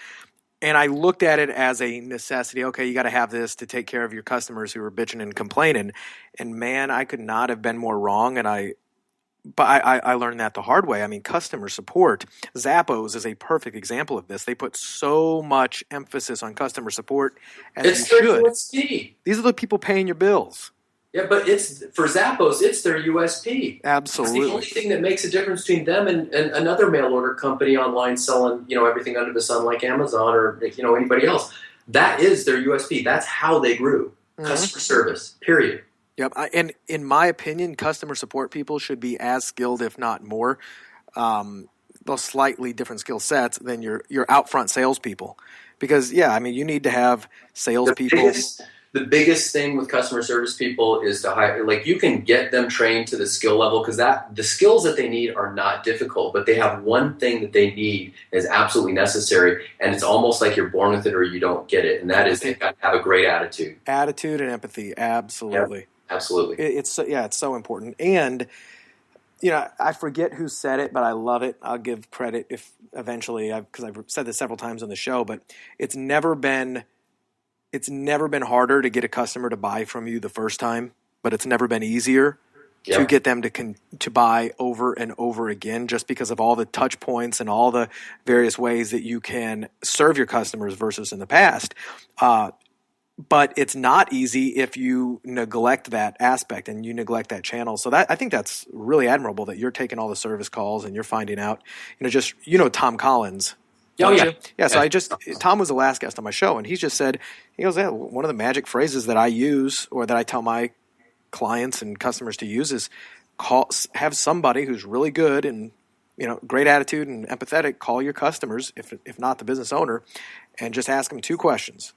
And I looked at it as a necessity. Okay, you got to have this to take care of your customers who are bitching and complaining. And man, I could not have been more wrong. But I learned that the hard way. I mean, customer support, Zappos is a perfect example of this. They put so much emphasis on customer support as it's you their should. USP. These are the people paying your bills. Yeah, but it's for Zappos, it's their USP. Absolutely. It's the only thing that makes a difference between them and another mail order company online selling, everything under the sun like Amazon or anybody else. That is their USP. That's how they grew. Mm-hmm. Customer service, period. Yep. And in my opinion, customer support people should be as skilled, if not more, those slightly different skill sets than your out front salespeople. Because, you need to have salespeople. The biggest thing with customer service people is to hire, you can get them trained to the skill level because the skills that they need are not difficult, but they have one thing that they need is absolutely necessary, and it's almost like you're born with it or you don't get it, and that is they've got to have a great attitude. Attitude and empathy, absolutely. Yep, absolutely. It's so important. And, I forget who said it, but I love it. I'll give credit if eventually, because I've said this several times on the show, but it's never been harder to get a customer to buy from you the first time, but it's never been easier to get them to buy over and over again, just because of all the touch points and all the various ways that you can serve your customers versus in the past. But it's not easy if you neglect that aspect and you neglect that channel. So I think that's really admirable that you're taking all the service calls and you're finding out, Tom Collins. Oh, yeah. Yeah, so Tom was the last guest on my show, and he just said, one of the magic phrases that I use or that I tell my clients and customers to use is have somebody who's really good and, great attitude and empathetic call your customers, if not the business owner, and just ask them two questions.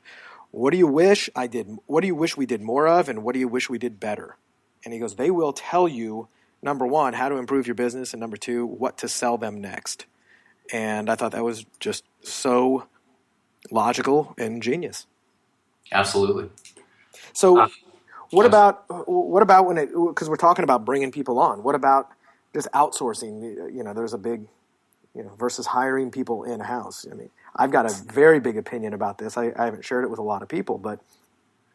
What do you wish I did? What do you wish we did more of? And what do you wish we did better? And he goes, they will tell you, number one, how to improve your business, and number two, what to sell them next. And I thought that was just so logical and genius. Absolutely. So what about when because we're talking about bringing people on, what about just outsourcing? There's a big, versus hiring people in-house. I mean, I've got a very big opinion about this. I haven't shared it with a lot of people, but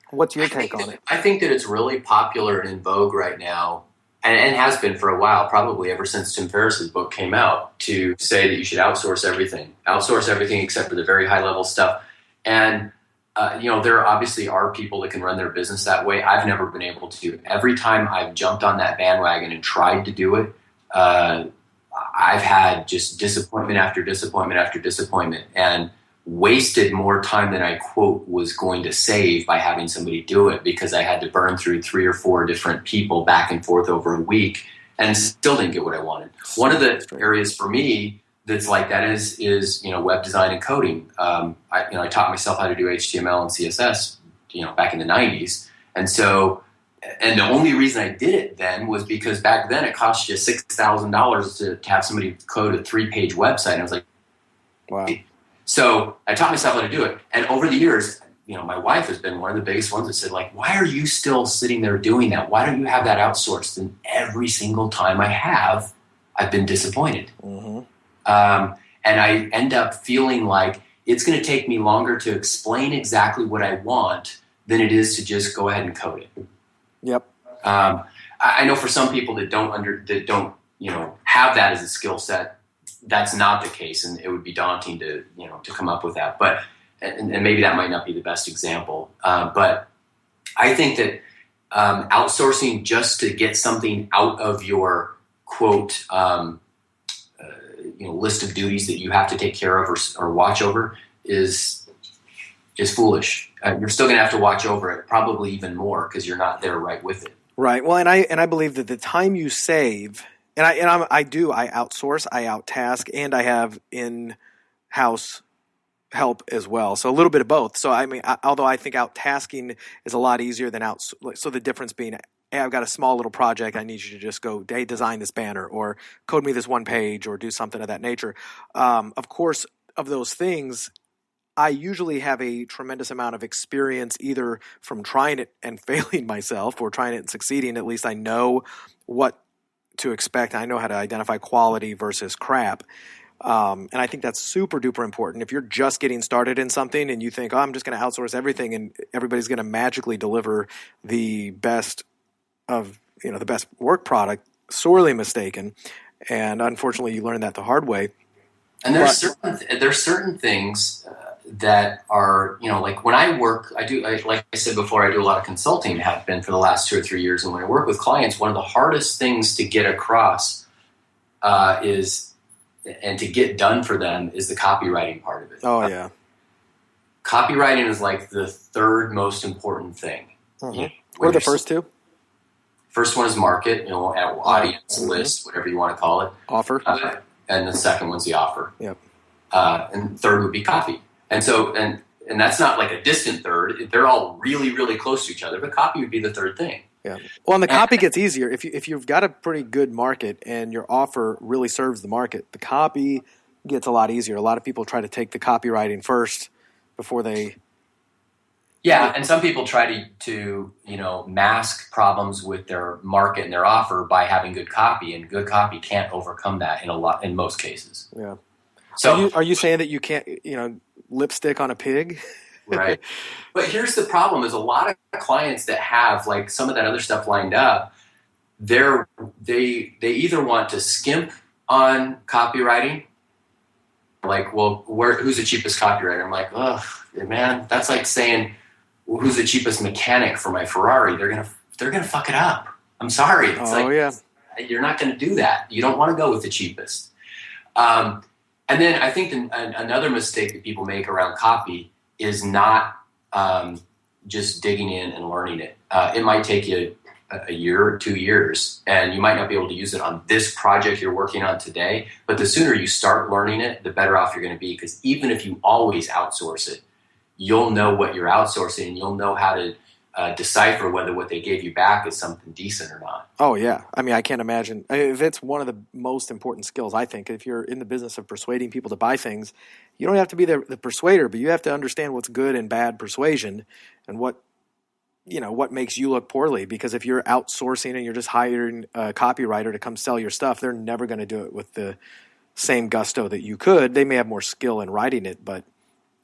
what's your take on it? I think that it's really popular and in vogue right now, and has been for a while, probably ever since Tim Ferriss's book came out, to say that you should outsource everything except for the very high level stuff. And, there obviously are people that can run their business that way. I've never been able to. Every time I've jumped on that bandwagon and tried to do it, I've had just disappointment after disappointment after disappointment, and wasted more time than I, quote, was going to save by having somebody do it, because I had to burn through 3 or 4 different people back and forth over a week and still didn't get what I wanted. One of the areas for me that's like that is web design and coding. I taught myself how to do HTML and CSS, back in the 90s. And the only reason I did it then was because back then it cost you $6,000 to have somebody code a 3-page website. And I was like, wow. So I taught myself how to do it. And over the years, my wife has been one of the biggest ones that said, why are you still sitting there doing that? Why don't you have that outsourced? And every single time I have, I've been disappointed. Mm-hmm. And I end up feeling like it's going to take me longer to explain exactly what I want than it is to just go ahead and code it. Yep. I know for some people that don't have that as a skill set, that's not the case, and it would be daunting to come up with that. But and maybe that might not be the best example. But I think that outsourcing just to get something out of your quote list of duties that you have to take care of or watch over is foolish. You're still going to have to watch over it, probably even more, because you're not there right with it. Right. Well, and I believe that the time you save, and I outsource, I outtask, and I have in-house help as well. So a little bit of both. So I mean, although I think outtasking is a lot easier than so the difference being, hey, I've got a small little project. I need you to just go, hey, design this banner or code me this one page or do something of that nature. Of course, of those things, I usually have a tremendous amount of experience either from trying it and failing myself or trying it and succeeding. At least I know what to expect. I know how to identify quality versus crap. And I think that's super duper important. If you're just getting started in something and you think, oh, I'm just going to outsource everything and everybody's going to magically deliver the best of, the best work product, sorely mistaken. And unfortunately, you learn that the hard way. And there's certain things that are, like when I work, like I said before, I do a lot of consulting, have been for the last 2 or 3 years. And when I work with clients, one of the hardest things to get across and to get done for them is the copywriting part of it. Oh, yeah. Copywriting is like the third most important thing. Mm-hmm. Or the first two? First one is market, audience, list, whatever you want to call it. Offer. And the second one's the offer. Yep. And third would be copy. And so, and that's not like a distant third. They're all really, really close to each other, but copy would be the third thing. Yeah. Well, and the copy gets easier. If you've got a pretty good market and your offer really serves the market, the copy gets a lot easier. A lot of people try to take the copywriting first before they... Yeah, and some people try to mask problems with their market and their offer by having good copy, and good copy can't overcome that in most cases. Yeah. So are you saying that you can't, lipstick on a pig? Right. But here's the problem: is a lot of clients that have like some of that other stuff lined up, they either want to skimp on copywriting, like, well, who's the cheapest copywriter? I'm like, oh man, that's like saying, well, who's the cheapest mechanic for my Ferrari? They're gonna fuck it up. I'm sorry. It's you're not gonna do that. You don't want to go with the cheapest. And then I think another mistake that people make around copy is not just digging in and learning it. It might take you a year or 2 years, and you might not be able to use it on this project you're working on today. But the sooner you start learning it, the better off you're going to be, because even if you always outsource it, you'll know what you're outsourcing, and you'll know how to decipher whether what they gave you back is something decent or not. Oh, yeah. I mean, I can't imagine. It's one of the most important skills, I think. If you're in the business of persuading people to buy things, you don't have to be the persuader, but you have to understand what's good and bad persuasion and what makes you look poorly. Because if you're outsourcing and you're just hiring a copywriter to come sell your stuff, they're never going to do it with the same gusto that you could. They may have more skill in writing it, but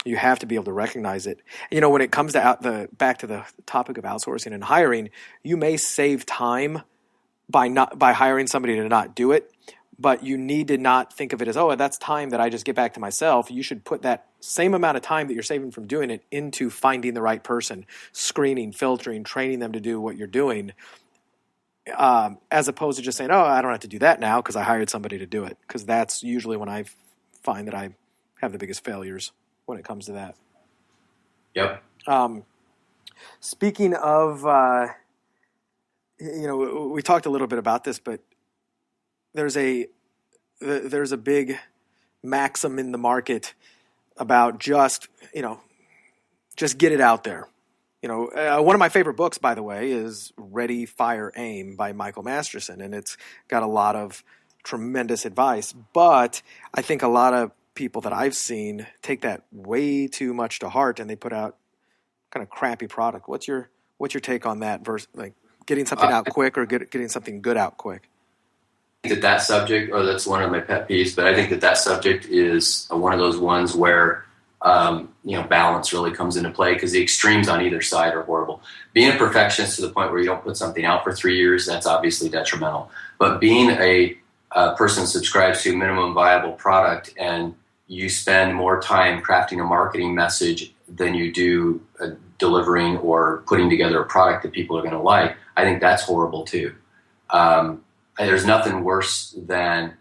you have to be able to recognize it. When it comes to back to the topic of outsourcing and hiring, you may save time by hiring somebody to not do it, but you need to not think of it as, oh, that's time that I just get back to myself. You should put that same amount of time that you're saving from doing it into finding the right person, screening, filtering, training them to do what you're doing, as opposed to just saying, oh, I don't have to do that now because I hired somebody to do it. Because that's usually when I find that I have the biggest failures when it comes to that. Yep. Speaking of, we talked a little bit about this, but there's a big maxim in the market about just get it out there. One of my favorite books, by the way, is Ready, Fire, Aim by Michael Masterson, and it's got a lot of tremendous advice. But I think a lot of people that I've seen take that way too much to heart, and they put out kind of crappy product. What's your take on that versus like getting something out quick or getting something good out quick? I think that subject, or that's one of my pet peeves, but I think that subject is one of those ones where balance really comes into play, because the extremes on either side are horrible. Being a perfectionist to the point where you don't put something out for 3 years, that's obviously detrimental. But being a a person subscribes to a minimum viable product and you spend more time crafting a marketing message than you do delivering or putting together a product that people are going to like, I think that's horrible too. And there's nothing worse than,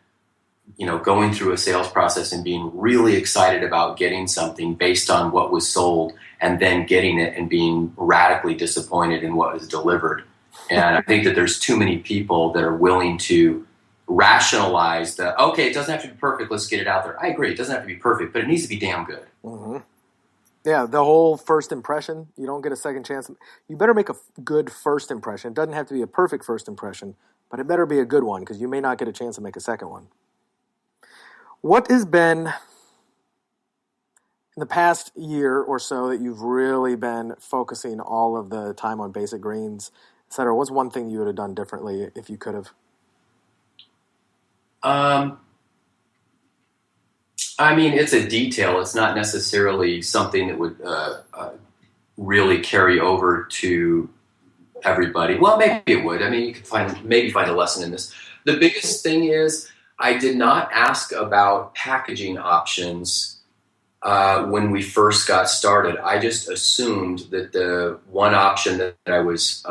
going through a sales process and being really excited about getting something based on what was sold and then getting it and being radically disappointed in what was delivered. And I think that there's too many people that are willing to rationalize that, okay, it doesn't have to be perfect, let's get it out there. I agree, it doesn't have to be perfect, but it needs to be damn good. Mm-hmm. Yeah, the whole first impression, you don't get a second chance. You better make a good first impression. It doesn't have to be a perfect first impression, but it better be a good one because you may not get a chance to make a second one. What has been, in the past year or so, that you've really been focusing all of the time on basic greens, et cetera? What's one thing you would have done differently if you could have? It's a detail. It's not necessarily something that would really carry over to everybody. Well, maybe it would. You could find a lesson in this. The biggest thing is I did not ask about packaging options when we first got started. I just assumed that the one option that I was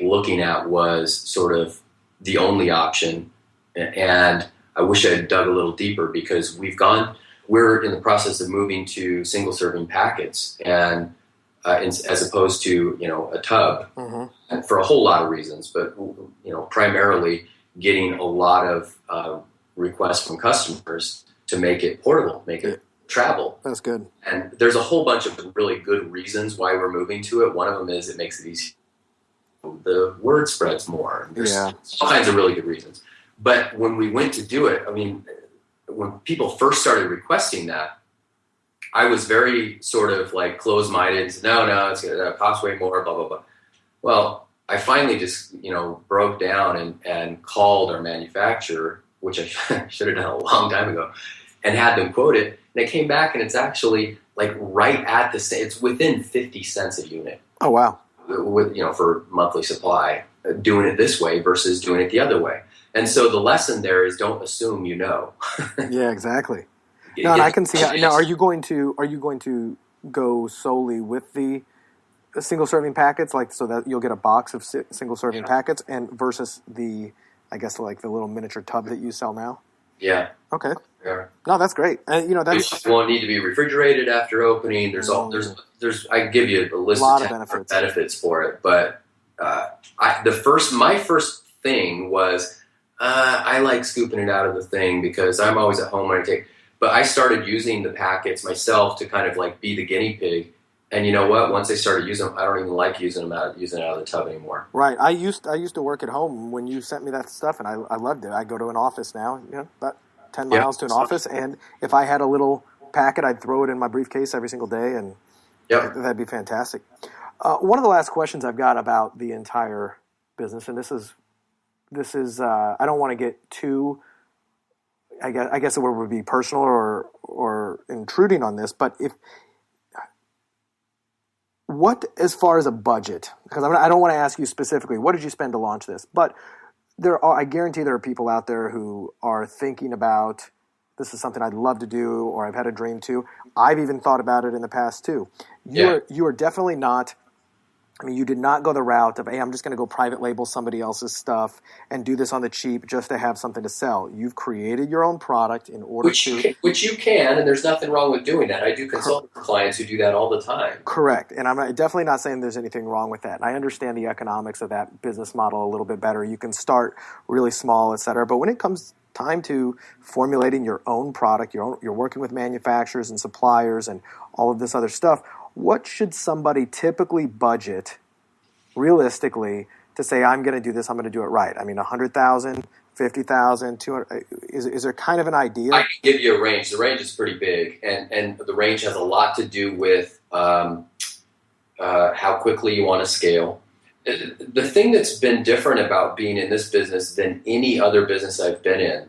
looking at was sort of the only option. And I wish I had dug a little deeper because we're in the process of moving to single serving packets and as opposed to, a tub, and for a whole lot of reasons, but, primarily getting a lot of requests from customers to make it portable, make it travel. That's good. And there's a whole bunch of really good reasons why we're moving to it. One of them is it makes it easy. The word spreads more. There's all kinds of really good reasons. But when we went to do it, when people first started requesting that, I was very sort of like closed-minded and said, no, it's going to cost way more, blah, blah, blah. Well, I finally just, broke down and called our manufacturer, which I should have done a long time ago, and had them quote it. And it came back and it's actually like right at the same, it's within 50 cents a unit. Oh, wow. With, for monthly supply, doing it this way versus doing it the other way. And so the lesson there is don't assume you know. Yeah, exactly. No, and I can see how. Now, are you going to go solely with the single serving packets, like so that you'll get a box of single serving packets, and versus the, I guess, like the little miniature tub that you sell now? Yeah. Okay. Yeah. No, that's great. That's it won't need to be refrigerated after opening. There's I can give you a list of 10 benefits for it, but my first thing was. I like scooping it out of the thing because I'm always at home when I take. But I started using the packets myself to kind of like be the guinea pig. And you know what? Once I started using them, I don't even like using it out of the tub anymore. Right. I used to work at home when you sent me that stuff, and I loved it. I go to an office now, about 10 miles to an office, and if I had a little packet, I'd throw it in my briefcase every single day, and that'd be fantastic. One of the last questions I've got about the entire business, and this is I don't want to get too, I guess it would be personal or intruding on this, but as far as a budget, because I don't want to ask you specifically, what did you spend to launch this? But I guarantee there are people out there who are thinking about, this is something I'd love to do, or I've had a dream to. I've even thought about it in the past too. You are definitely not, you did not go the route of, hey, I'm just going to go private label somebody else's stuff and do this on the cheap just to have something to sell. You've created your own product in order which you can, and there's nothing wrong with doing that. I do consult with clients who do that all the time. Correct. And I'm definitely not saying there's anything wrong with that. And I understand the economics of that business model a little bit better. You can start really small, et cetera. But when it comes time to formulating your own product, you're working with manufacturers and suppliers and all of this other stuff, what should somebody typically budget realistically to say, I'm going to do this, I'm going to do it right? $100,000, $50,000, $200,000. Is there kind of an idea? I can give you a range. The range is pretty big, and the range has a lot to do with how quickly you want to scale. The thing that's been different about being in this business than any other business I've been in,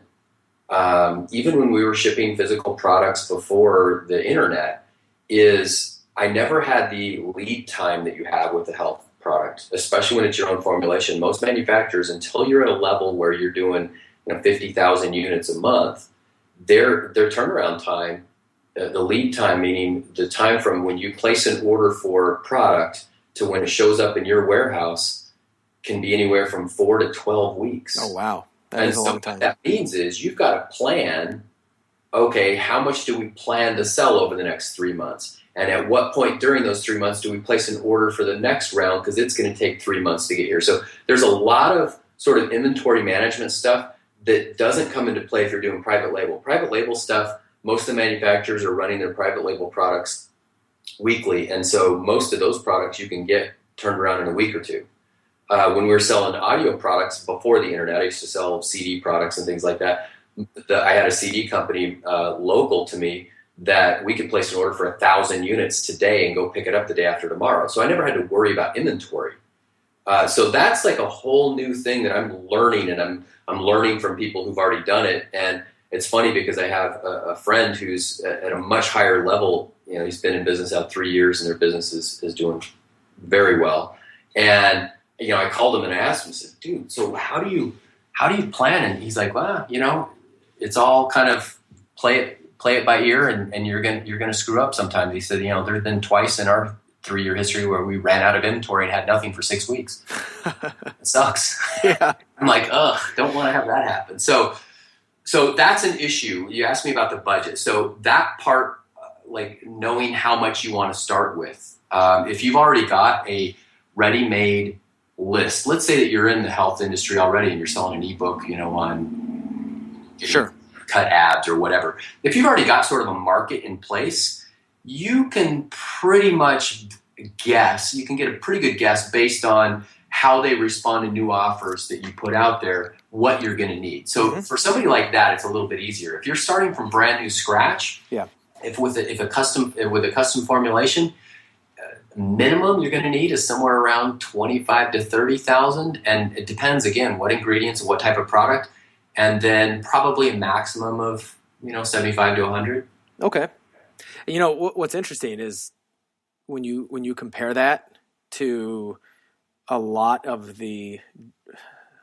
even when we were shipping physical products before the internet, is I never had the lead time that you have with the health product, especially when it's your own formulation. Most manufacturers, until you're at a level where you're doing 50,000 units a month, their turnaround time, the lead time, meaning the time from when you place an order for product to when it shows up in your warehouse, can be anywhere from 4 to 12 weeks. Oh, wow. That is a long time. What that means is you've got to plan, okay, how much do we plan to sell over the next 3 months? And at what point during those 3 months do we place an order for the next round? Because it's going to take 3 months to get here. So there's a lot of sort of inventory management stuff that doesn't come into play if you're doing private label. Private label stuff, most of the manufacturers are running their private label products weekly. And so most of those products you can get turned around in a week or two. When we were selling audio products before the internet, I used to sell CD products and things like that. I had a CD company local to me that we could place an order for 1,000 units today and go pick it up the day after tomorrow. So I never had to worry about inventory. So that's like a whole new thing that I'm learning, and I'm learning from people who've already done it. And it's funny because I have a friend who's at a much higher level. He's been in business out 3 years, and their business is doing very well. And I called him and I asked him, I said, dude, so how do you plan? And he's like, well, it's all kind of play it by ear, and you're gonna screw up sometimes. He said, there have been twice in our 3-year history where we ran out of inventory and had nothing for 6 weeks. It sucks. Yeah. I'm like, don't want to have that happen. So that's an issue. You asked me about the budget. So that part, like knowing how much you want to start with. If you've already got a ready-made list, let's say that you're in the health industry already and you're selling an ebook, on sure, cut ads or whatever. If you've already got sort of a market in place, you can pretty much guess. You can get a pretty good guess based on how they respond to new offers that you put out there, what you're going to need. So for somebody like that, it's a little bit easier. If you're starting from brand new scratch, if with a custom formulation, minimum you're going to need is somewhere around 25 to 30,000, and it depends again what ingredients and what type of product, and then probably a maximum of 75 to 100. Okay. What's interesting is when you compare that to a lot of the,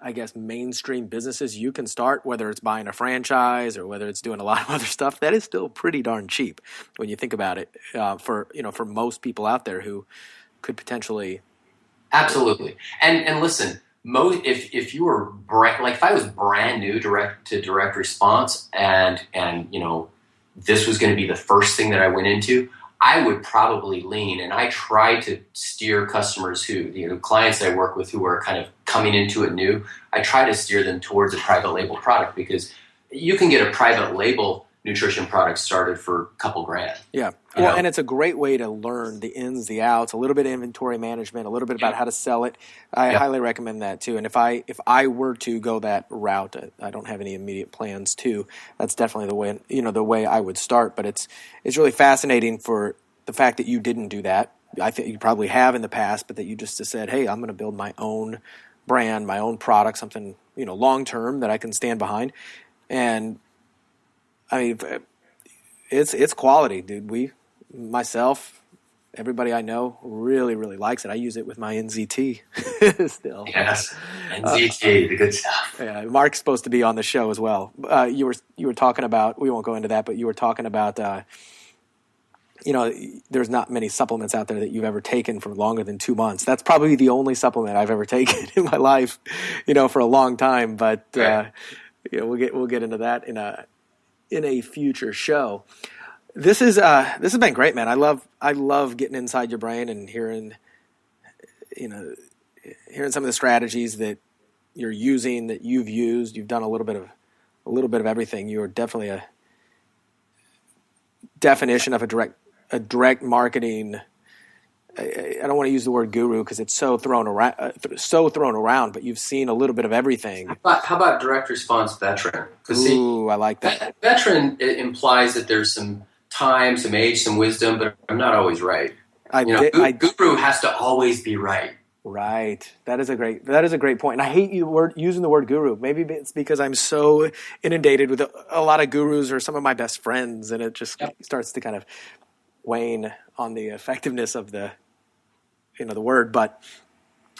I guess, mainstream businesses you can start, whether it's buying a franchise or whether it's doing a lot of other stuff, that is still pretty darn cheap when you think about it, for most people out there who could potentially. Absolutely. And listen, if you were if I was brand new direct response and this was going to be the first thing that I went into, I would probably lean, and I try to steer customers clients that I work with who are kind of coming into it new, I try to steer them towards a private label product, because you can get a private label nutrition product started for a couple grand. Yeah. Well, and it's a great way to learn the ins, the outs, a little bit of inventory management, a little bit about how to sell it. I highly recommend that too. And if I were to go that route, I don't have any immediate plans to. That's definitely the way I would start. But it's really fascinating for the fact that you didn't do that. I think you probably have in the past, but that you just said, "Hey, I'm going to build my own brand, my own product, something long term that I can stand behind." And I mean, it's quality, dude. Myself, everybody I know really, really likes it. I use it with my NZT still. Yes, NZT, the good stuff. Yeah, Mark's supposed to be on the show as well. You were talking about, we won't go into that, but you were talking about, there's not many supplements out there that you've ever taken for longer than 2 months. That's probably the only supplement I've ever taken in my life, for a long time. But right. We'll get into that in a future show. This has been great, man. I love getting inside your brain and hearing some of the strategies that you're using, that you've used. You've done a little bit of everything. You're definitely a definition of a direct marketing. I don't want to use the word guru because it's so thrown around, but you've seen a little bit of everything. How about direct response veteran? Ooh, I like that. Veteran, it implies that there's some time, some age, some wisdom, but I'm not always right. Guru has to always be right. Right. That is a great point. And I hate using the word guru. Maybe it's because I'm so inundated with a lot of gurus or some of my best friends, and it just starts to kind of wane on the effectiveness of the word. But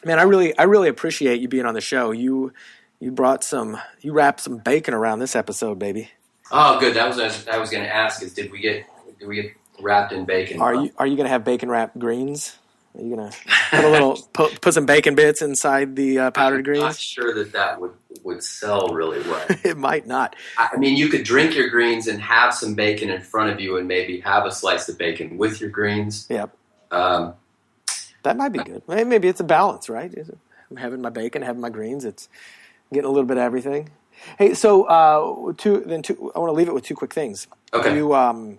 man, I really appreciate you being on the show. You wrapped some bacon around this episode, baby. Oh, good. That was what I was going to ask. Is did we get wrapped in bacon? Are you going to have bacon wrapped greens? Are you going to put some bacon bits inside the powdered greens? I'm not sure that would sell really well. It might not. I mean, you could drink your greens and have some bacon in front of you, and maybe have a slice of bacon with your greens. Yep. That might be good. Maybe it's a balance, right? I'm having my bacon, having my greens. It's getting a little bit of everything. Hey, so I want to leave it with two quick things. Okay.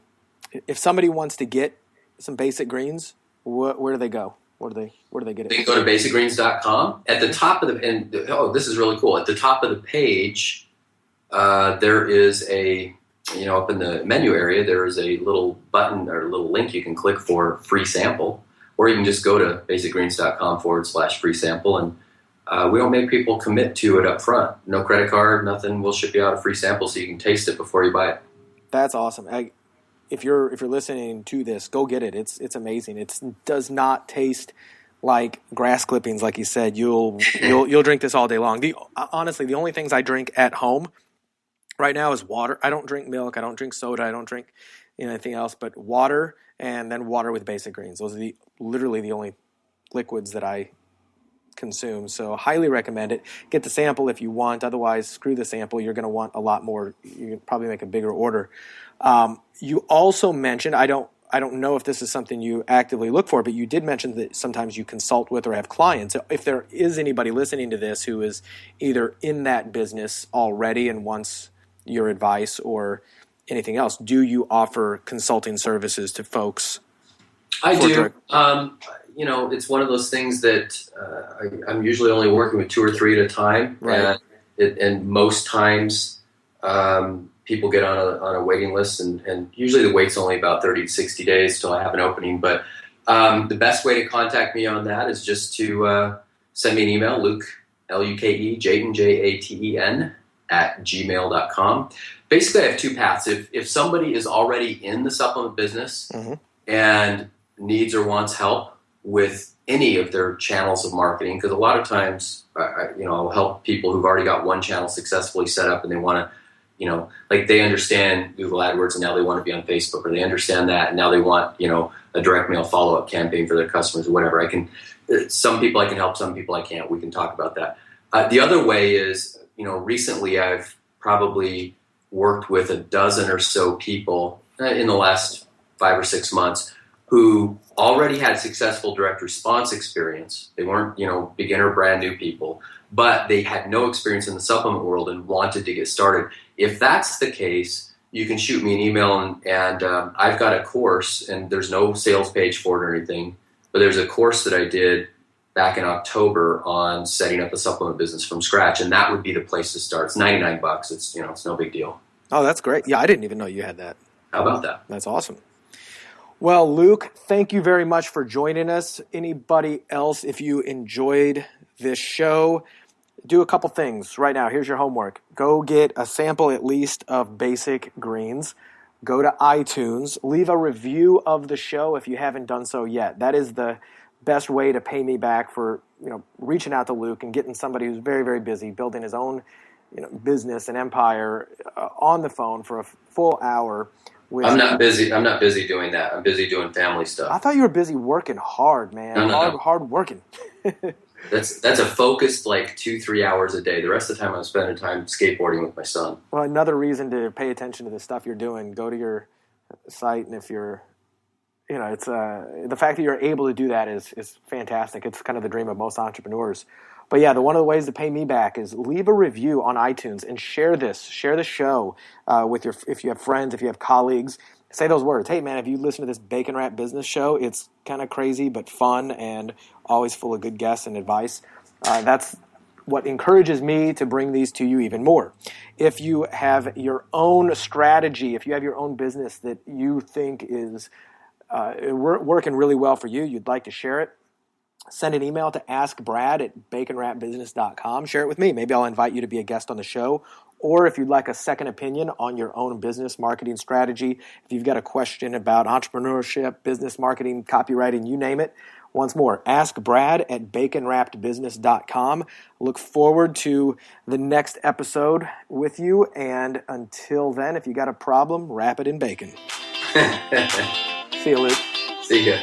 If somebody wants to get some basic greens, where do they go? Where do they get it? They can go to basicgreens.com. At the top of this is really cool. At the top of the page, there is up in the menu area, there is a little button or a little link you can click for free sample, or you can just go to basicgreens.com/free sample, and we don't make people commit to it up front. No credit card, nothing. We'll ship you out a free sample so you can taste it before you buy it. That's awesome. If you're listening to this, go get it. It's amazing. It does not taste like grass clippings, like you said. You'll drink this all day long. Honestly, the only things I drink at home right now is water. I don't drink milk. I don't drink soda. I don't drink anything else but water, and then water with basic greens. Those are literally the only liquids that I consume. So highly recommend it. Get the sample if you want. Otherwise, screw the sample. You're going to want a lot more. You can probably make a bigger order. You also mentioned, I don't know if this is something you actively look for, but you did mention that sometimes you consult with or have clients. If there is anybody listening to this who is either in that business already and wants your advice or anything else, do you offer consulting services to folks? I do. It's one of those things that I'm usually only working with 2 or 3 at a time. Right. And most times people get on a waiting list, and usually the wait's only about 30 to 60 days till I have an opening. But the best way to contact me on that is just to send me an email, Luke, Luke, Jaten, Jaten, @gmail.com. Basically, I have 2 paths. If somebody is already in the supplement business and needs or wants help with any of their channels of marketing, because a lot of times, I'll help people who've already got one channel successfully set up, and they want to, they understand Google AdWords and now they want to be on Facebook, or they understand that and now they want, a direct mail follow-up campaign for their customers or whatever. Some people I can help, some people I can't. We can talk about that. The other way is, recently I've probably worked with a dozen or so people in the last 5 or 6 months who already had successful direct response experience. They weren't, beginner, brand new people, but they had no experience in the supplement world and wanted to get started. If that's the case, you can shoot me an email, and I've got a course, and there's no sales page for it or anything, but there's a course that I did back in October on setting up a supplement business from scratch, and that would be the place to start. It's $99. It's no big deal. Oh, that's great. Yeah, I didn't even know you had that. How about that? That's awesome. Well, Luke, thank you very much for joining us. Anybody else, if you enjoyed this show, do a couple things right now. Here's your homework. Go get a sample at least of Basic Greens. Go to iTunes. Leave a review of the show if you haven't done so yet. That is the best way to pay me back for reaching out to Luke and getting somebody who's very, very busy building his own business and empire on the phone for a full hour. I'm not busy. I'm not busy doing that. I'm busy doing family stuff. I thought you were busy working hard, man. No. Hard working. That's a focused 2-3 hours a day. The rest of the time I'm spending time skateboarding with my son. Well, another reason to pay attention to the stuff you're doing. Go to your site, and if you're, it's the fact that you're able to do that is fantastic. It's kind of the dream of most entrepreneurs. But yeah, one of the ways to pay me back is leave a review on iTunes and share the show if you have friends, if you have colleagues. Say those words. Hey man, if you listen to this Bacon Wrap Business Show, it's kind of crazy but fun and always full of good guests and advice. That's what encourages me to bring these to you even more. If you have your own strategy, if you have your own business that you think is working really well for you, you'd like to share it, send an email to askbrad@baconwrapbusiness.com. Share it with me. Maybe I'll invite you to be a guest on the show. Or if you'd like a second opinion on your own business marketing strategy, if you've got a question about entrepreneurship, business marketing, copywriting, you name it, Once more, ask Brad at baconwrappedbusiness.com. Look forward to the next episode with you. And until then, if you got a problem, wrap it in bacon. See you, Luke. See ya.